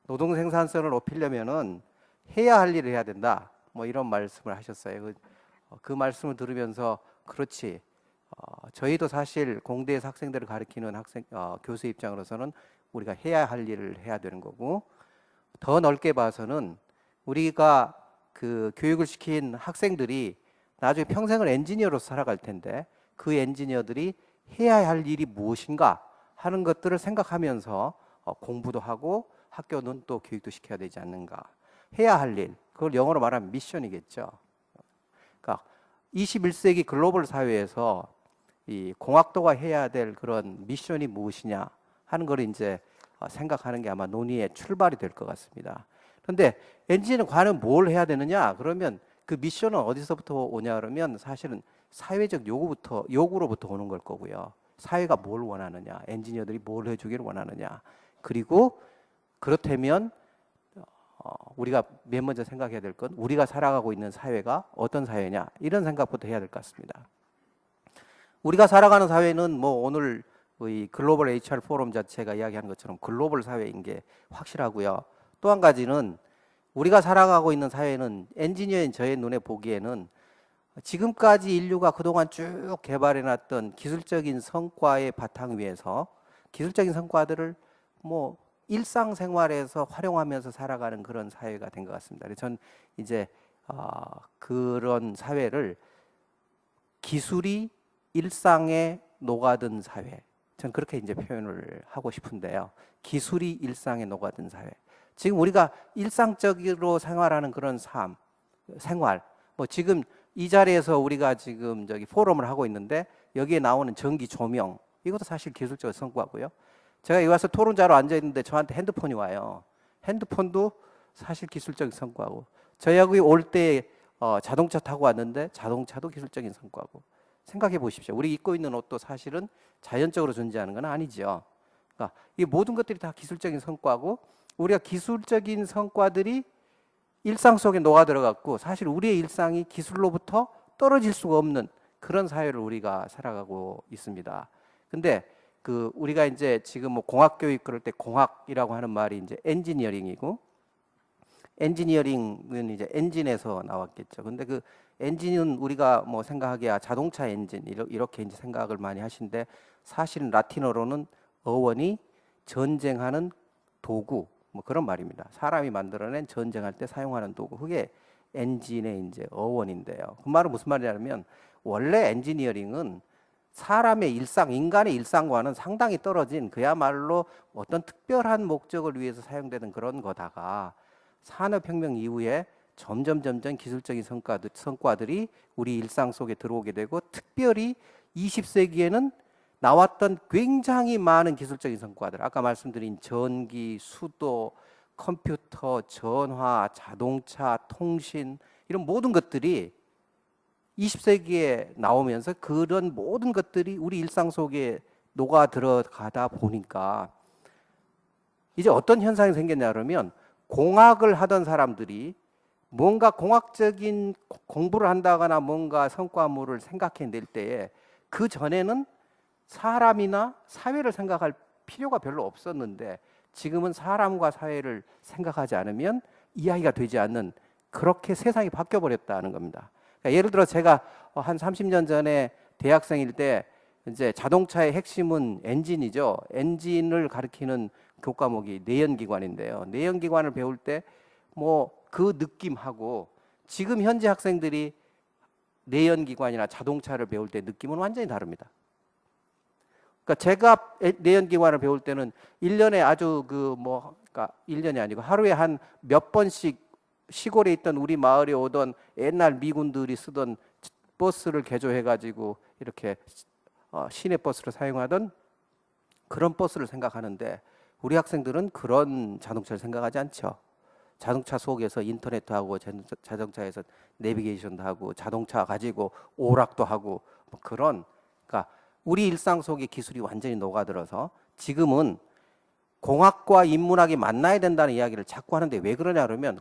노동 생산성을 높이려면은 해야 할 일을 해야 된다, 뭐 이런 말씀을 하셨어요. 그 말씀을 들으면서 그렇지, 저희도 사실 공대에서 학생들을 가르치는 교수 입장으로서는 우리가 해야 할 일을 해야 되는 거고, 더 넓게 봐서는 우리가 그 교육을 시킨 학생들이 나중에 평생을 엔지니어로서 살아갈 텐데 그 엔지니어들이 해야 할 일이 무엇인가 하는 것들을 생각하면서 공부도 하고 학교는 또 교육도 시켜야 되지 않는가. 해야 할 일, 그걸 영어로 말하면 미션이겠죠. 그러니까 21세기 글로벌 사회에서 이 공학도가 해야 될 그런 미션이 무엇이냐 하는 걸 이제 생각하는 게 아마 논의의 출발이 될 것 같습니다. 그런데 엔지니어는 과연 뭘 해야 되느냐? 그러면 그 미션은 어디서부터 오냐 그러면 사실은 사회적 요구로부터 오는 걸 거고요. 사회가 뭘 원하느냐, 엔지니어들이 뭘 해주기를 원하느냐, 그리고 그렇다면 우리가 맨 먼저 생각해야 될 건 우리가 살아가고 있는 사회가 어떤 사회냐, 이런 생각부터 해야 될 것 같습니다. 우리가 살아가는 사회는 뭐 오늘 이 글로벌 HR 포럼 자체가 이야기하는 것처럼 글로벌 사회인 게 확실하고요. 또 한 가지는 우리가 살아가고 있는 사회는 엔지니어인 저의 눈에 보기에는 지금까지 인류가 그동안 쭉 개발해놨던 기술적인 성과의 바탕 위에서 기술적인 성과들을 뭐 일상생활에서 활용하면서 살아가는 그런 사회가 된 것 같습니다. 그래서 전 이제 그런 사회를 기술이 일상에 녹아든 사회, 전 그렇게 이제 표현을 하고 싶은데요. 기술이 일상에 녹아든 사회. 지금 우리가 일상적으로 생활하는 그런 생활, 뭐 지금 이 자리에서 우리가 지금 저기 포럼을 하고 있는데 여기에 나오는 전기 조명, 이것도 사실 기술적 성과고요. 제가 여기 와서 토론자로 앉아 있는데 저한테 핸드폰이 와요. 핸드폰도 사실 기술적인 성과고, 저희 여기 올 때 자동차 타고 왔는데 자동차도 기술적인 성과고. 생각해 보십시오. 우리 입고 있는 옷도 사실은 자연적으로 존재하는 건 아니죠. 그러니까 이 모든 것들이 다 기술적인 성과고, 우리가 기술적인 성과들이 일상 속에 녹아 들어갔고, 사실 우리의 일상이 기술로부터 떨어질 수가 없는 그런 사회를 우리가 살아가고 있습니다. 근데 그 우리가 이제 지금 뭐 공학 교육 그럴 때 공학이라고 하는 말이 이제 엔지니어링이고, 엔지니어링은 이제 엔진에서 나왔겠죠. 근데 그 엔진은 우리가 뭐 생각하기야 자동차 엔진 이렇게 이제 생각을 많이 하시는데, 사실은 라틴어로는 어원이 전쟁하는 도구, 뭐 그런 말입니다. 사람이 만들어낸 전쟁할 때 사용하는 도구, 그게 엔진의 이제 어원인데요. 그 말은 무슨 말이냐면, 원래 엔지니어링은 사람의 일상, 인간의 일상과는 상당히 떨어진 그야말로 어떤 특별한 목적을 위해서 사용되는 그런 거다가, 산업혁명 이후에 점점 기술적인 성과들이 우리 일상 속에 들어오게 되고, 특별히 20세기에는 나왔던 굉장히 많은 기술적인 성과들, 아까 말씀드린 전기, 수도, 컴퓨터, 전화, 자동차, 통신, 이런 모든 것들이 20세기에 나오면서 그런 모든 것들이 우리 일상 속에 녹아 들어가다 보니까 이제 어떤 현상이 생겼냐 그러면, 공학을 하던 사람들이 뭔가 공학적인 공부를 한다거나 뭔가 성과물을 생각해낼 때에, 그 전에는 사람이나 사회를 생각할 필요가 별로 없었는데 지금은 사람과 사회를 생각하지 않으면 이야기가 되지 않는, 그렇게 세상이 바뀌어 버렸다는 겁니다. 그러니까 예를 들어 제가 한 30년 전에 대학생일 때 이제 자동차의 핵심은 엔진이죠. 엔진을 가리키는 교과목이 내연기관인데요. 내연기관을 배울 때 뭐 그 느낌하고 지금 현재 학생들이 내연기관이나 자동차를 배울 때 느낌은 완전히 다릅니다. 그러니까 제가 내연기관을 배울 때는 1년에 아주 그러니까 1년이 아니고 하루에 한 몇 번씩 시골에 있던 우리 마을에 오던 옛날 미군들이 쓰던 버스를 개조해가지고 이렇게 시내 버스를 사용하던 그런 버스를 생각하는데 우리 학생들은 그런 자동차를 생각하지 않죠. 자동차 속에서 인터넷도 하고 자동차에서 내비게이션도 하고 자동차 가지고 오락도 하고 뭐 그런 그러니까 우리 일상 속의 기술이 완전히 녹아들어서 지금은 공학과 인문학이 만나야 된다는 이야기를 자꾸 하는데 왜 그러냐 그러면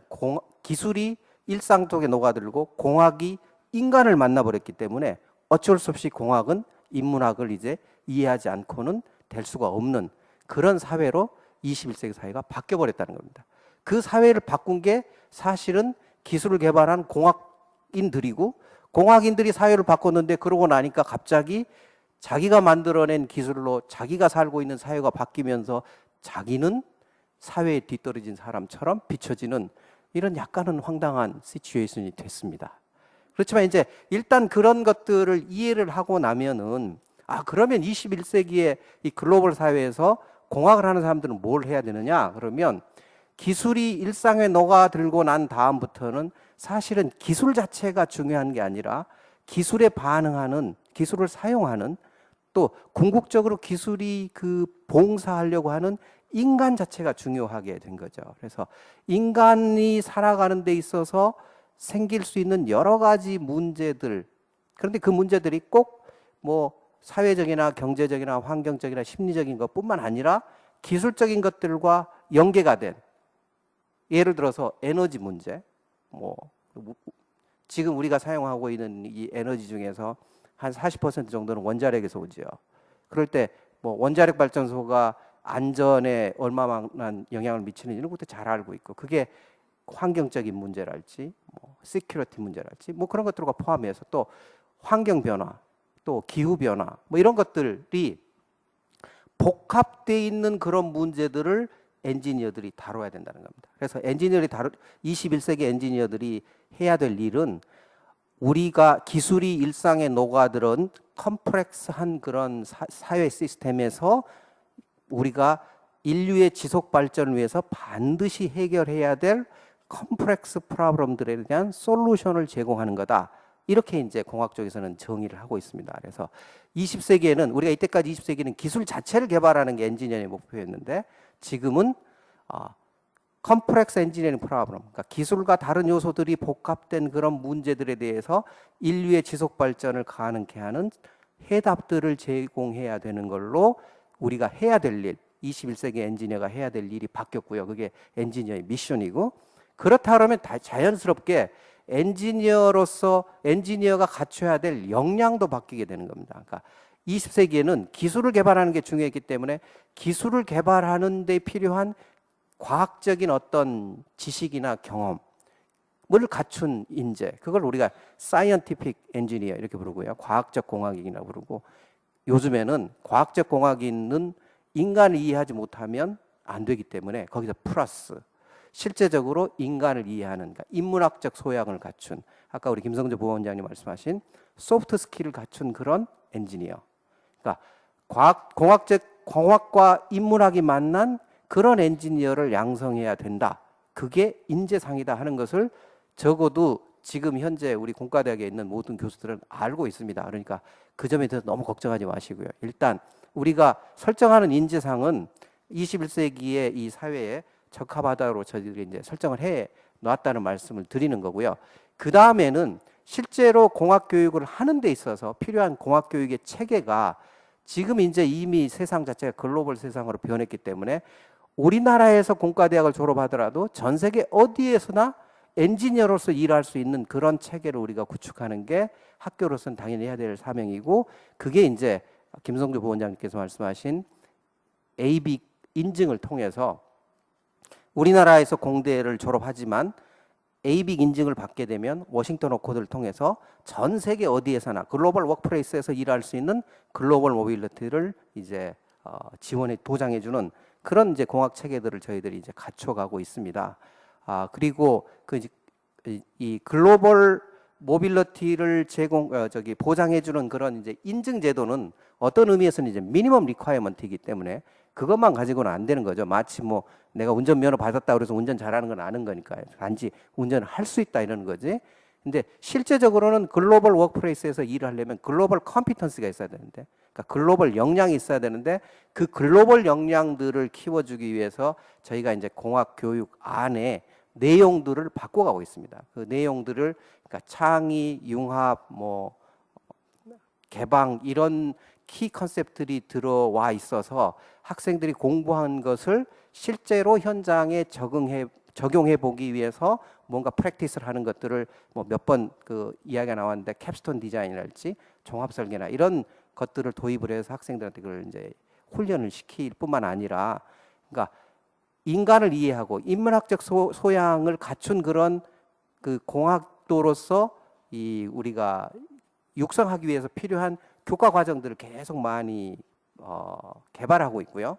기술이 일상 속에 녹아들고 공학이 인간을 만나버렸기 때문에 어쩔 수 없이 공학은 인문학을 이제 이해하지 않고는 될 수가 없는 그런 사회로 21세기 사회가 바뀌어버렸다는 겁니다. 그 사회를 바꾼 게 사실은 기술을 개발한 공학인들이고 공학인들이 사회를 바꿨는데 그러고 나니까 갑자기 자기가 만들어낸 기술로 자기가 살고 있는 사회가 바뀌면서 자기는 사회에 뒤떨어진 사람처럼 비춰지는 이런 약간은 황당한 시츄에이션이 됐습니다. 그렇지만 이제 일단 그런 것들을 이해를 하고 나면은 그러면 21세기의 이 글로벌 사회에서 공학을 하는 사람들은 뭘 해야 되느냐? 그러면 기술이 일상에 녹아들고 난 다음부터는 사실은 기술 자체가 중요한 게 아니라 기술에 반응하는, 기술을 사용하는 또 궁극적으로 기술이 그 봉사하려고 하는 인간 자체가 중요하게 된 거죠. 그래서 인간이 살아가는 데 있어서 생길 수 있는 여러 가지 문제들, 그런데 그 문제들이 꼭 뭐 사회적이나 경제적이나 환경적이나 심리적인 것뿐만 아니라 기술적인 것들과 연계가 된, 예를 들어서 에너지 문제, 뭐 지금 우리가 사용하고 있는 이 에너지 중에서 한 40% 정도는 원자력에서 오지요. 그럴 때 뭐 원자력 발전소가 안전에 얼마만한 영향을 미치는지는 그것도 잘 알고 있고, 그게 환경적인 문제랄지, 뭐 시큐리티 문제랄지, 뭐 그런 것들과 포함해서 또 환경 변화, 또 기후 변화, 뭐 이런 것들이 복합되어 있는 그런 문제들을 엔지니어들이 다뤄야 된다는 겁니다. 그래서 21세기 엔지니어들이 해야 될 일은 우리가 기술이 일상에 녹아들은 컴플렉스한 그런 사회 시스템에서 우리가 인류의 지속 발전을 위해서 반드시 해결해야 될 컴플렉스 프로블럼들에 대한 솔루션을 제공하는 거다. 이렇게 이제 공학 쪽에서는 정의를 하고 있습니다. 그래서 20세기에는 우리가 이때까지 20세기는 기술 자체를 개발하는 게 엔지니어의 목표였는데 지금은 컴플렉스 엔지니어링 프로블럼, 그러니까 기술과 다른 요소들이 복합된 그런 문제들에 대해서 인류의 지속 발전을 가능케 하는 해답들을 제공해야 되는 걸로 우리가 해야 될 일, 21세기 엔지니어가 해야 될 일이 바뀌었고요. 그게 엔지니어의 미션이고, 그렇다 그러면 자연스럽게 엔지니어로서 엔지니어가 갖춰야 될 역량도 바뀌게 되는 겁니다. 그러니까 20세기에는 기술을 개발하는 게 중요했기 때문에 기술을 개발하는 데 필요한 과학적인 어떤 지식이나 경험을 갖춘 인재, 그걸 우리가 사이언티픽 엔지니어 이렇게 부르고요. 과학적 공학인이라고 부르고, 요즘에는 과학적 공학인은 인간을 이해하지 못하면 안 되기 때문에 거기서 플러스 실제적으로 인간을 이해하는, 그러니까 인문학적 소양을 갖춘, 아까 우리 김성조 부원장님 말씀하신 소프트 스킬을 갖춘 그런 엔지니어, 그러니까 공학과 인문학이 만난 그런 엔지니어를 양성해야 된다. 그게 인재상이다 하는 것을 적어도 지금 현재 우리 공과대학에 있는 모든 교수들은 알고 있습니다. 그러니까 그 점에 대해서 너무 걱정하지 마시고요. 일단 우리가 설정하는 인재상은 21세기의 이 사회에 적합하다고 저희들이 이제 설정을 해 놨다는 말씀을 드리는 거고요. 그 다음에는 실제로 공학 교육을 하는 데 있어서 필요한 공학 교육의 체계가 지금 이제 이미 세상 자체가 글로벌 세상으로 변했기 때문에 우리나라에서 공과대학을 졸업하더라도 전 세계 어디에서나 엔지니어로서 일할 수 있는 그런 체계를 우리가 구축하는 게 학교로서는 당연히 해야 될 사명이고, 그게 이제 김성조 부원장님께서 말씀하신 ABIC 인증을 통해서 우리나라에서 공대를 졸업하지만 ABIC 인증을 받게 되면 워싱턴 어코드를 통해서 전 세계 어디에서나 글로벌 워크플레이스에서 일할 수 있는 글로벌 모빌리티를 이제 지원해 도장해주는 그런 이제 공학 체계들을 저희들이 이제 갖춰가고 있습니다. 그리고 이 글로벌 모빌리티를 보장해주는 그런 이제 인증 제도는 어떤 의미에서는 이제 미니멈 리ኳ어먼트이기 때문에 그것만 가지고는 안 되는 거죠. 마치 뭐 내가 운전면허 받았다 그래서 운전 잘하는 건 아는 거니까요. 단지 운전을 할 수 있다 이러는 거지. 근데 실제적으로는 글로벌 워크플레이스에서 일을 하려면 글로벌 컴피턴스가 있어야 되는데, 그러니까 글로벌 역량이 있어야 되는데 그 글로벌 역량들을 키워주기 위해서 저희가 이제 공학 교육 안에 내용들을 바꿔가고 있습니다. 그 내용들을 그러니까 창의, 융합, 뭐 개방 이런 키 컨셉들이 들어와 있어서 학생들이 공부한 것을 실제로 현장에 적용해 보기 위해서 뭔가 프랙티스를 하는 것들을 뭐 몇 번 그 이야기가 나왔는데 캡스톤 디자인이랄지 종합 설계나 이런 것들을 도입을 해서 학생들한테 그걸 이제 훈련을 시킬 뿐만 아니라, 그러니까 인간을 이해하고 인문학적 소양을 갖춘 그런 그 공학도로서 이 우리가 육성하기 위해서 필요한 교과 과정들을 계속 많이 개발하고 있고요.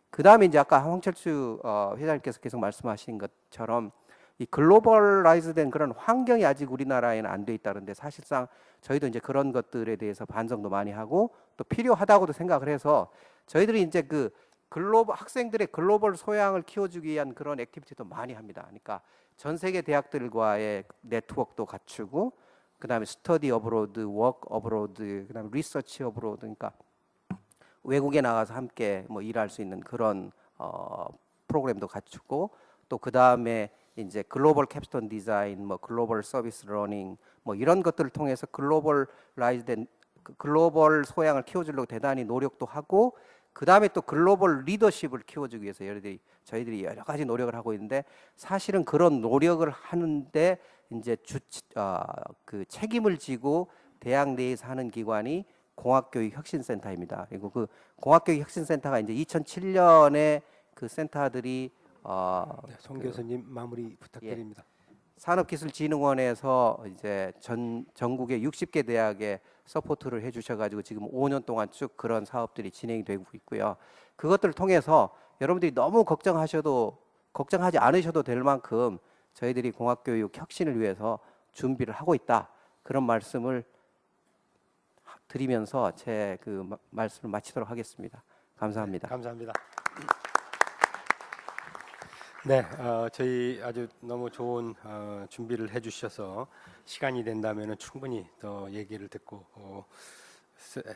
그 다음에 이제 아까 황철주 회장님께서 계속 말씀하신 것처럼 이 글로벌라이즈된 그런 환경이 아직 우리나라에는 안 돼 있다는데, 사실상 저희도 이제 그런 것들에 대해서 반성도 많이 하고 또 필요하다고도 생각을 해서 저희들이 이제 그 글로벌 학생들의 글로벌 소양을 키워주기 위한 그런 액티비티도 많이 합니다. 그러니까 전 세계 대학들과의 네트워크도 갖추고, 그다음에 스터디 어브로드, 워크 어브로드, 그다음에 리서치 어브로드, 그러니까 외국에 나가서 함께 뭐 일할 수 있는 그런 프로그램도 갖추고, 또 그다음에 이제 글로벌 캡스톤 디자인, 뭐 글로벌 서비스 러닝, 뭐 이런 것들을 통해서 글로벌라이즈된 글로벌 소양을 키워주려고 대단히 노력도 하고, 그 다음에 또 글로벌 리더십을 키워주기 위해서 저희들이 여러 가지 노력을 하고 있는데, 사실은 그런 노력을 하는데 이제 그 책임을 지고 대학 내에서 하는 기관이 공학교육혁신센터입니다. 그리고 그 공학교육혁신센터가 이제 2007년에 그 센터들이 네, 송 교수님 마무리 부탁드립니다. 산업기술진흥원에서 이제 전국의 60개 대학에 서포트를 해주셔가지고 지금 5년 동안 쭉 그런 사업들이 진행이 되고 있고요. 그것들을 통해서 여러분들이 너무 걱정하지 않으셔도 될 만큼 저희들이 공학교육 혁신을 위해서 준비를 하고 있다, 그런 말씀을 드리면서 제 그 말씀을 마치도록 하겠습니다. 감사합니다. 네, 감사합니다. 네, 저희 아주 너무 좋은 준비를 해주셔서 시간이 된다면 충분히 더 얘기를 듣고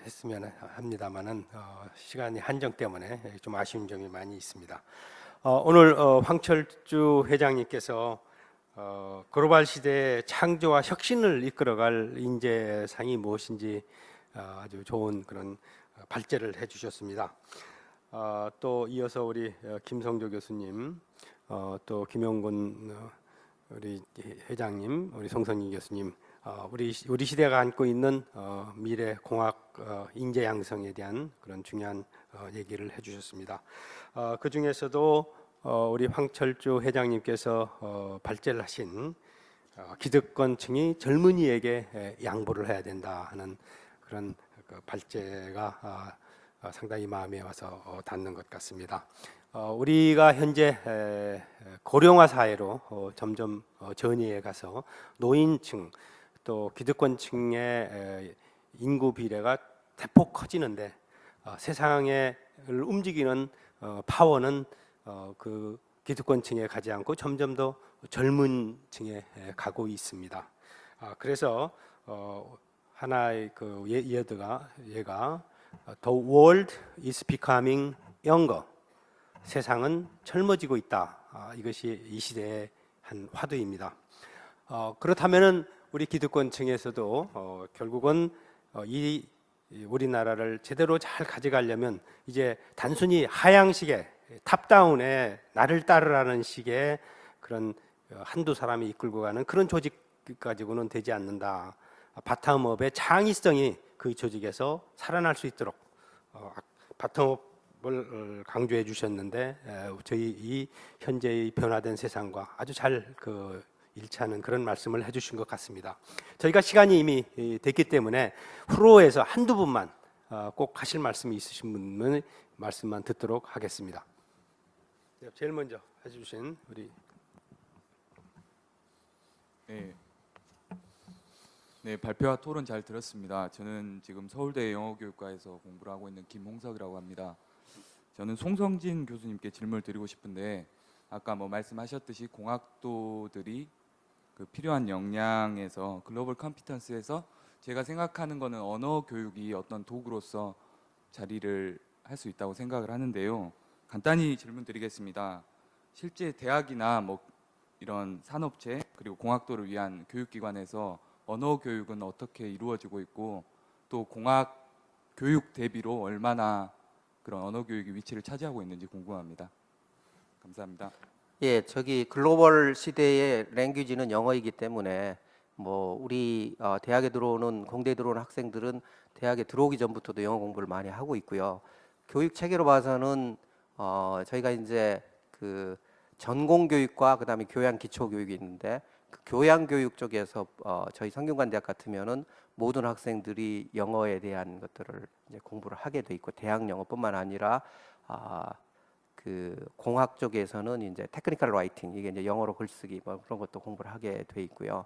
했으면 합니다만은 시간이 한정 때문에 좀 아쉬운 점이 많이 있습니다. 오늘 황철주 회장님께서 글로벌 시대의 창조와 혁신을 이끌어갈 인재상이 무엇인지 아주 좋은 그런 발제를 해주셨습니다. 또 이어서 우리 김성조 교수님, 또 김용근 우리 회장님, 우리 송성희 교수님, 우리 시대가 안고 있는 미래 공학 인재 양성에 대한 그런 중요한 얘기를 해주셨습니다. 그 중에서도 우리 황철주 회장님께서 발제를 하신 기득권층이 젊은이에게 양보를 해야 된다 하는 그런 발제가 상당히 마음에 와서 닿는 것 같습니다. 우리가 현재 고령화 사회로 점점 전이해 가서 노인층 또 기득권층의 인구 비례가 대폭 커지는데, 세상을 움직이는 파워는 그 기득권층에 가지 않고 점점 더 젊은 층에 가고 있습니다. 그래서 하나의 그 얘가 The world is becoming younger. 세상은 젊어지고 있다. 이것이 이 시대의 한 화두입니다. 그렇다면은 우리 기득권층에서도 결국은 이 우리나라를 제대로 잘 가져가려면 이제 단순히 하향식의 탑다운의 나를 따르라는 식의 그런 한두 사람이 이끌고 가는 그런 조직 가지고는 되지 않는다. 바텀업의 창의성이 그 조직에서 살아날 수 있도록 바텀업을 강조해 주셨는데, 저희 이 현재의 변화된 세상과 아주 잘 일치하는 그런 말씀을 해주신 것 같습니다. 저희가 시간이 이미 됐기 때문에 후로에서 한두 분만 꼭 하실 말씀이 있으신 분은 말씀만 듣도록 하겠습니다. 제일 먼저 해주신 우리 네. 네, 발표와 토론 잘 들었습니다. 저는 지금 서울대 영어교육과에서 공부를 하고 있는 김홍석이라고 합니다. 저는 송성진 교수님께 질문을 드리고 싶은데 아까 뭐 말씀하셨듯이 공학도들이 그 필요한 역량에서 글로벌 컴피턴스에서 제가 생각하는 거는 언어 교육이 어떤 도구로서 자리를 할 수 있다고 생각을 하는데요. 간단히 질문 드리겠습니다. 실제 대학이나 뭐 이런 산업체 그리고 공학도를 위한 교육기관에서 언어 교육은 어떻게 이루어지고 있고 또 공학 교육 대비로 얼마나 그런 언어 교육이 위치를 차지하고 있는지 궁금합니다. 감사합니다. 예, 저기 글로벌 시대의 랭귀지는 영어이기 때문에 뭐 우리 대학에 들어오는 공대에 들어오는 학생들은 대학에 들어오기 전부터도 영어 공부를 많이 하고 있고요. 교육 체계로 봐서는 저희가 이제 그 전공 교육과 그다음에 교양 기초 교육이 있는데 그 교양 교육 쪽에서 저희 성균관대학 같으면은 모든 학생들이 영어에 대한 것들을 이제 공부를 하게 돼 있고 대학 영어뿐만 아니라 그 공학 쪽에서는 이제 테크니컬 라이팅 이게 이제 영어로 글쓰기 뭐 그런 것도 공부를 하게 돼 있고요.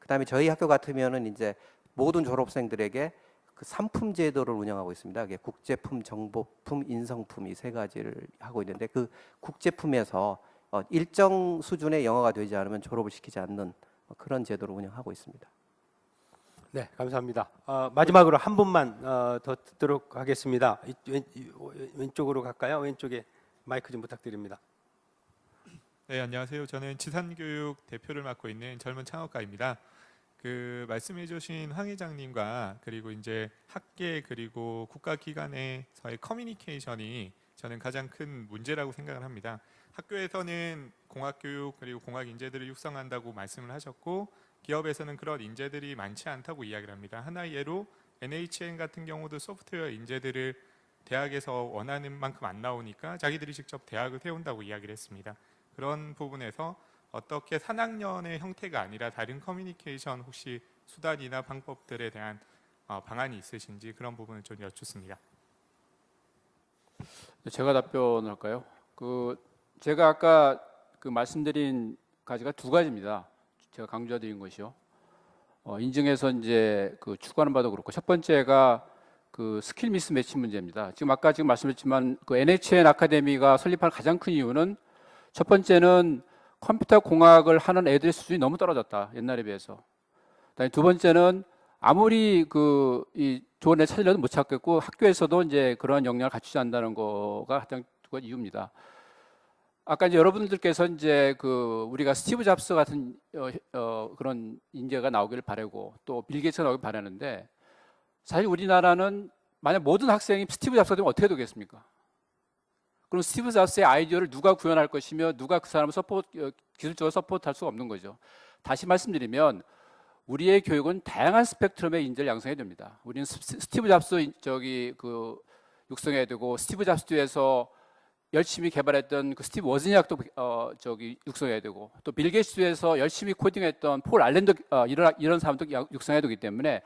그다음에 저희 학교 같으면은 이제 모든 졸업생들에게 그 3품 제도를 운영하고 있습니다. 그게 국제품, 정보품, 인성품 이 세 가지를 하고 있는데 그 국제품에서 일정 수준의 영어가 되지 않으면 졸업을 시키지 않는 그런 제도를 운영하고 있습니다. 네, 감사합니다. 마지막으로 한 분만 더 듣도록 하겠습니다. 왼쪽으로 갈까요? 왼쪽에 마이크 좀 부탁드립니다. 네, 안녕하세요. 저는 지산교육 대표를 맡고 있는 젊은 창업가입니다. 그 말씀해주신 황 회장님과 그리고 이제 학계 그리고 국가기관에서의 커뮤니케이션이 저는 가장 큰 문제라고 생각을 합니다. 학교에서는 공학교육 그리고 공학 인재들을 육성한다고 말씀을 하셨고 기업에서는 그런 인재들이 많지 않다고 이야기를 합니다. 하나의 예로 NHN 같은 경우도 소프트웨어 인재들을 대학에서 원하는 만큼 안 나오니까 자기들이 직접 대학을 세운다고 이야기를 했습니다. 그런 부분에서 어떻게 3학년의 형태가 아니라 다른 커뮤니케이션 혹시 수단이나 방법들에 대한 방안이 있으신지 그런 부분을 좀 여쭙습니다. 제가 답변할까요? 제가 아까 말씀드린 가지가 두 가지입니다. 제가 강조드린 것이요. 인증해서 이제 추구하는 바도 그렇고 첫 번째가 스킬 미스매치 문제입니다. 지금 아까 말씀드렸지만 NHN 아카데미가 설립한 가장 큰 이유는 첫 번째는 컴퓨터 공학을 하는 애들의 수준이 너무 떨어졌다. 옛날에 비해서. 그다음에 두 번째는 아무리 이 좋은 애 찾으려도 못 찾겠고 학교에서도 이제 그런 역량을 갖추지 않는다는 거가 가장 큰 이유입니다. 아까 이제 여러분들께서 이제 우리가 스티브 잡스 같은 그런 인재가 나오기를 바라고 또 빌 게이츠가 나오길 바라는데 사실 우리나라는 만약 모든 학생이 스티브 잡스가 되면 어떻게 되겠습니까? 그럼 스티브 잡스의 아이디어를 누가 구현할 것이며 누가 그 사람을 기술적으로 서포트할 수가 없는 거죠. 다시 말씀드리면 우리의 교육은 다양한 스펙트럼의 인재를 양성해야 됩니다. 우리는 스티브 잡스 육성해야 되고 스티브 잡스 뒤에서 열심히 개발했던 스티브 워즈니악도 육성해야 되고 또 빌 게이츠에서 열심히 코딩했던 폴 알렌도 이런 사람도 육성해야 되기 때문에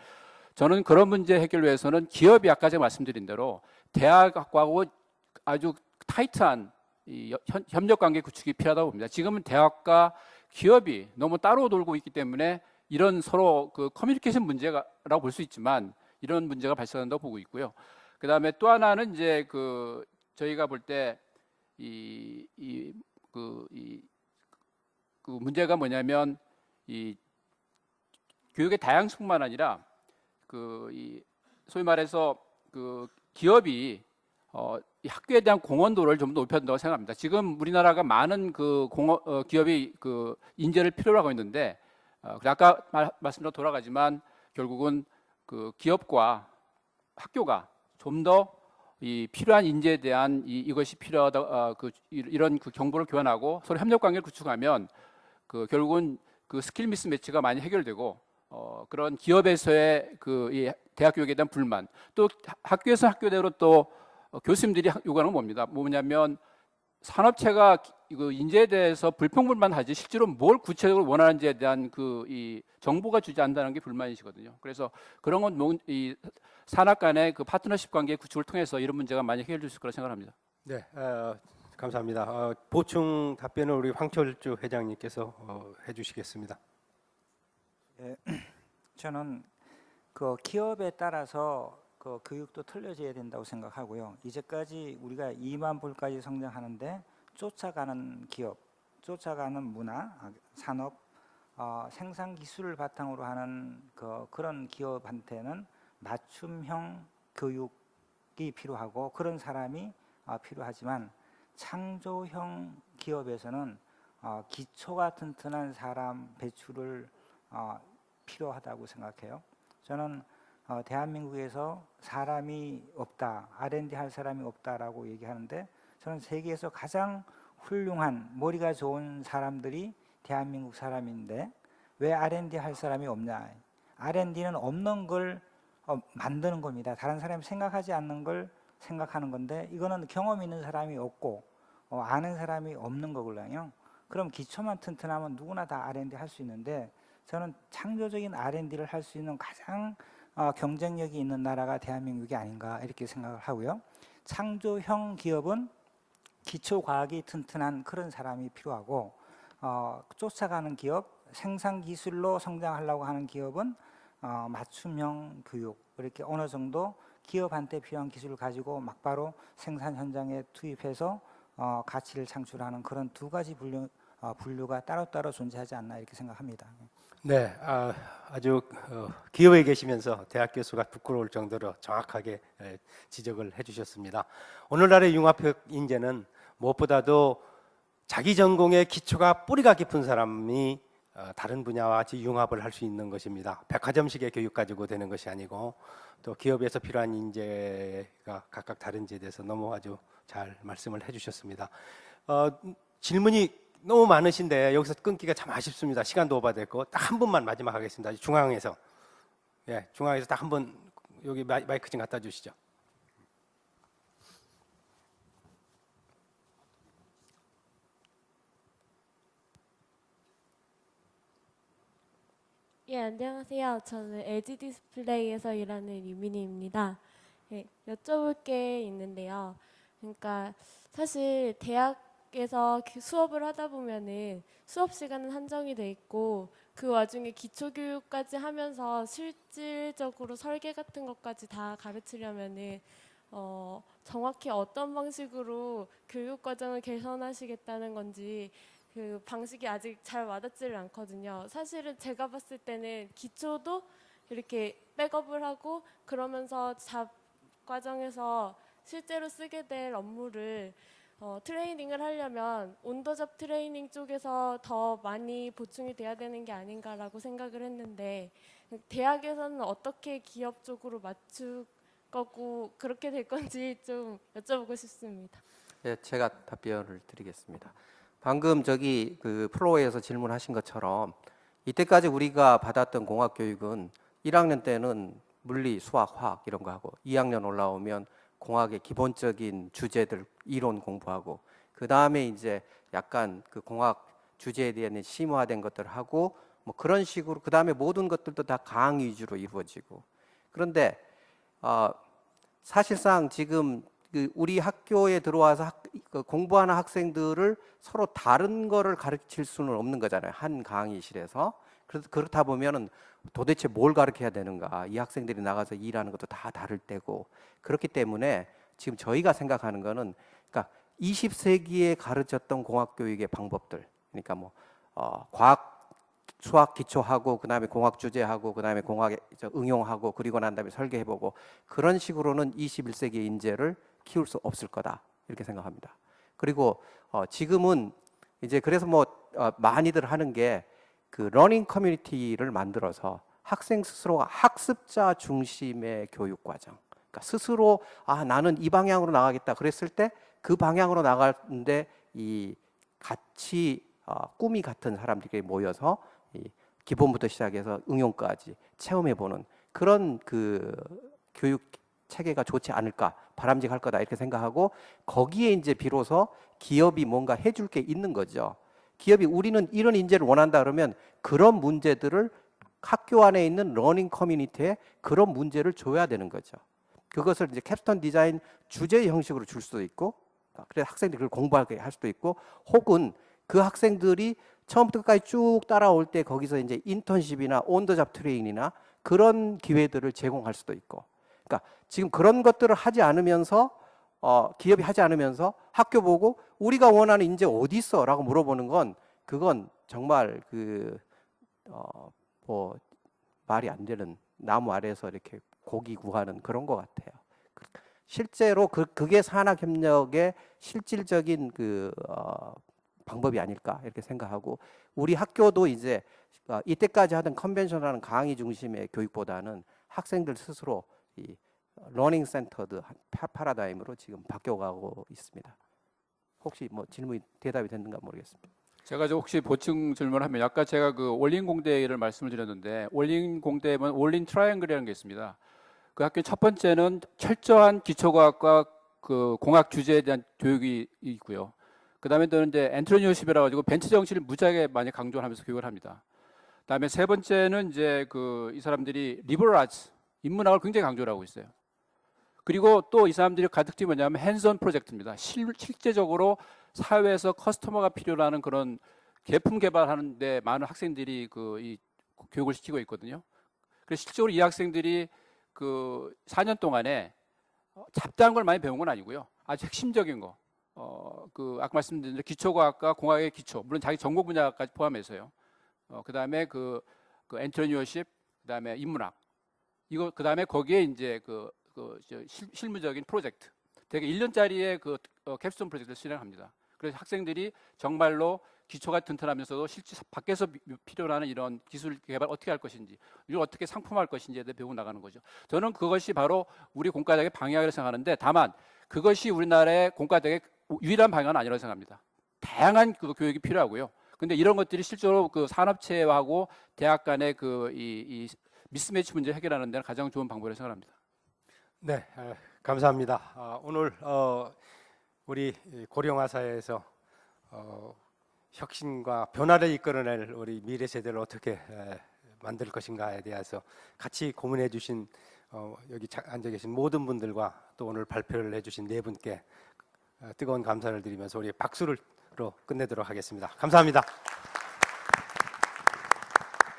저는 그런 문제 해결을 위해서는 기업이 아까 제가 말씀드린 대로 대학하고 아주 타이트한 협력 관계 구축이 필요하다고 봅니다. 지금은 대학과 기업이 너무 따로 놀고 있기 때문에 이런 서로 커뮤니케이션 문제라고 볼 수 있지만 이런 문제가 발생한다고 보고 있고요. 그다음에 또 하나는 이제 저희가 볼 때 문제가 뭐냐면 이 교육의 다양성뿐만 아니라 소위 말해서 기업이 이 학교에 대한 공헌도를 좀 더 높여야 된다고 생각합니다. 지금 우리나라가 많은 기업이 인재를 필요로 하고 있는데 아까 말씀대로 돌아가지만 결국은 기업과 학교가 좀 더 이 필요한 인재에 대한 이것이 필요하다 이런 정보를 교환하고 서로 협력 관계를 구축하면 결국은 스킬 미스매치가 많이 해결되고 그런 기업에서의 이 대학 교육에 대한 불만 또 학교에서 학교대로 또 교수님들이 요구하는 건 뭐냐면 산업체가 인재에 대해서 불평불만하지 실제로 뭘 구체적으로 원하는지에 대한 이 정보가 주지 않는다는 게 불만이시거든요. 그래서 그런 건 이 산학 간의 파트너십 관계 구축을 통해서 이런 문제가 많이 해결될 수 있을 거라 생각합니다. 네, 감사합니다. 보충 답변을 우리 황철주 회장님께서 해주시겠습니다. 저는 그 기업에 따라서 그 교육도 틀려져야 된다고 생각하고요. 이제까지 우리가 2만 불까지 성장하는데 쫓아가는 기업, 쫓아가는 문화, 산업, 생산 기술을 바탕으로 하는 그런 기업한테는 맞춤형 교육이 필요하고 그런 사람이 필요하지만 창조형 기업에서는 기초가 튼튼한 사람 배출을 필요하다고 생각해요. 저는 대한민국에서 사람이 없다, R&D 할 사람이 없다라고 얘기하는데 저는 세계에서 가장 훌륭한 머리가 좋은 사람들이 대한민국 사람인데 왜 R&D 할 사람이 없냐? R&D는 없는 걸 만드는 겁니다. 다른 사람이 생각하지 않는 걸 생각하는 건데 이거는 경험 있는 사람이 없고 아는 사람이 없는 거거든요. 그럼 기초만 튼튼하면 누구나 다 R&D 할 수 있는데 저는 창조적인 R&D를 할 수 있는 가장 경쟁력이 있는 나라가 대한민국이 아닌가 이렇게 생각을 하고요. 창조형 기업은 기초 과학이 튼튼한 그런 사람이 필요하고 쫓아가는 기업, 생산 기술로 성장하려고 하는 기업은 맞춤형 교육 이렇게 어느 정도 기업한테 필요한 기술을 가지고 막바로 생산 현장에 투입해서 가치를 창출하는 그런 두 가지 분류가 따로따로 존재하지 않나 이렇게 생각합니다. 네, 아주 기업에 계시면서 대학 교수가 부끄러울 정도로 정확하게 지적을 해주셨습니다. 오늘날의 융합형 인재는 무엇보다도 자기 전공의 기초가 뿌리가 깊은 사람이 다른 분야와 같이 융합을 할 수 있는 것입니다. 백화점식의 교육 가지고 되는 것이 아니고 또 기업에서 필요한 인재가 각각 다른지에 대해서 너무 아주 잘 말씀을 해주셨습니다. 질문이 너무 많으신데 여기서 끊기가 참 아쉽습니다. 시간도 오버됐고 딱 한 분만 마지막 하겠습니다. 중앙에서 중앙에서 딱 한 분 여기 마이크 좀 갖다 주시죠. 예, 안녕하세요. 저는 LG 디스플레이에서 일하는 유민희입니다. 예, 여쭤볼 게 있는데요. 그러니까 사실 대학에서 수업을 하다 보면은 수업 시간은 한정이 돼 있고 그 와중에 기초 교육까지 하면서 실질적으로 설계 같은 것까지 다 가르치려면은 정확히 어떤 방식으로 교육 과정을 개선하시겠다는 건지 그 방식이 아직 잘 와닿지를 않거든요. 사실은 제가 봤을 때는 기초도 이렇게 백업을 하고 그러면서 잡 과정에서 실제로 쓰게 될 업무를 트레이닝을 하려면 온더잡 트레이닝 쪽에서 더 많이 보충이 돼야 되는 게 아닌가라고 생각을 했는데 대학에서는 어떻게 기업 쪽으로 맞출 거고 그렇게 될 건지 좀 여쭤보고 싶습니다. 예, 제가 답변을 드리겠습니다. 방금 저기 그 플로어에서 질문하신 것처럼 이때까지 우리가 받았던 공학 교육은 1학년 때는 물리, 수학, 화학 이런 거 하고 2학년 올라오면 공학의 기본적인 주제들 이론 공부하고 그 다음에 이제 약간 그 공학 주제에 대한 심화된 것들을 하고 뭐 그런 식으로 그 다음에 모든 것들도 다 강의 위주로 이루어지고 그런데 사실상 지금 우리 학교에 들어와서 공부하는 학생들을 서로 다른 거를 가르칠 수는 없는 거잖아요. 한 강의실에서. 그래서 그렇다 보면은 도대체 뭘 가르쳐야 되는가. 이 학생들이 나가서 일하는 것도 다 다를 때고. 그렇기 때문에 지금 저희가 생각하는 거는 그러니까 20세기에 가르쳤던 공학교육의 방법들. 그러니까 뭐 과학 수학 기초하고 그다음에 공학 주제하고 그다음에 공학 응용하고 그리고 난 다음에 설계해보고 그런 식으로는 21세기 인재를 키울 수 없을 거다 이렇게 생각합니다. 그리고 지금은 이제 그래서 뭐 많이들 하는 게 그 러닝 커뮤니티를 만들어서 학생 스스로가 학습자 중심의 교육 과정. 그러니까 스스로 나는 이 방향으로 나가겠다 그랬을 때 그 방향으로 나가는데 이 같이 꿈이 같은 사람들이 모여서 이 기본부터 시작해서 응용까지 체험해보는 그런 그 교육 체계가 좋지 않을까, 바람직할 거다 이렇게 생각하고 거기에 이제 비로소 기업이 뭔가 해줄 게 있는 거죠. 기업이 우리는 이런 인재를 원한다 그러면 그런 문제들을 학교 안에 있는 러닝 커뮤니티에 그런 문제를 줘야 되는 거죠. 그것을 이제 캡스톤 디자인 주제 형식으로 줄 수도 있고, 그래서 학생들이 그걸 공부하게 할 수도 있고, 혹은 그 학생들이 처음부터 끝까지 쭉 따라올 때 거기서 이제 인턴십이나 온더잡 트레이닝이나 그런 기회들을 제공할 수도 있고, 그러니까 지금 그런 것들을 하지 않으면서 기업이 하지 않으면서 학교 보고 우리가 원하는 인재 어디 있어라고 물어보는 건 그건 정말 뭐 말이 안 되는 나무 아래에서 이렇게 고기 구하는 그런 것 같아요. 실제로 그게 산학협력의 실질적인 방법이 아닐까 이렇게 생각하고, 우리 학교도 이제 이때까지 하던 컨벤셔널한 강의 중심의 교육보다는 학생들 스스로 이 러닝 센터드 파라다임으로 지금 바뀌어가고 있습니다. 혹시 뭐 질문이 대답이 됐는가 모르겠습니다. 제가 혹시 보충 질문하면 아까 제가 그 올린 공대를 말씀을 드렸는데, 올린 공대면 올린 트라이앵글이라는 게 있습니다. 그 학교 첫 번째는 철저한 기초과학과 그 공학 주제에 대한 교육이 있고요. 그다음에 또 이제 엔트레니어십이라 가지고 벤치 정신을 무지하게 많이 강조하면서 교육을 합니다. 그다음에 세 번째는 이제 이 사람들이 리버럴 아츠, 인문학을 굉장히 강조를 하고 있어요. 그리고 또 이 사람들이 가득히 뭐냐면 핸즈온 프로젝트입니다. 실제적으로 사회에서 커스터머가 필요로 하는 그런 제품 개발하는 데 많은 학생들이 이 교육을 시키고 있거든요. 그래서 실제로 이 학생들이 4년 동안에 잡다한 걸 많이 배운 건 아니고요. 아주 핵심적인 거, 아까 말씀드린 기초과학과 공학의 기초, 물론 자기 전공 분야까지 포함해서요. 그다음에 엔트레니어십, 그다음에 인문학, 이거 그다음에 거기에 이제 실무적인 프로젝트, 되게 1년짜리의 캡스톤 프로젝트를 진행합니다. 그래서 학생들이 정말로 기초가 튼튼하면서도 실제 밖에서 필요로 하는 이런 기술 개발 어떻게 할 것인지, 이걸 어떻게 상품화할 것인지에 대해 배우고 나가는 거죠. 저는 그것이 바로 우리 공과대학의 방향이라고 생각하는데, 다만 그것이 우리나라의 공과대학의 유일한 방향은 아니라고 생각합니다. 다양한 교육이 필요하고요. 근데 이런 것들이 실제로 산업체하고 대학 간의 이 미스매치 문제를 해결하는 데는 가장 좋은 방법이라고 생각합니다. 네, 감사합니다. 오늘 우리 고령화사회에서 혁신과 변화를 이끌어낼 우리 미래 세대를 어떻게 만들 것인가에 대해서 같이 고민해 주신 여기 앉아 계신 모든 분들과 또 오늘 발표를 해주신 네 분께 뜨거운 감사를 드리면서 우리 박수로 끝내도록 하겠습니다. 감사합니다.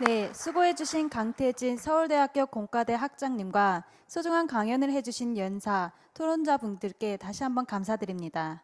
네, 수고해주신 강태진 서울대학교 공과대 학장님과 소중한 강연을 해주신 연사, 토론자분들께 다시 한번 감사드립니다.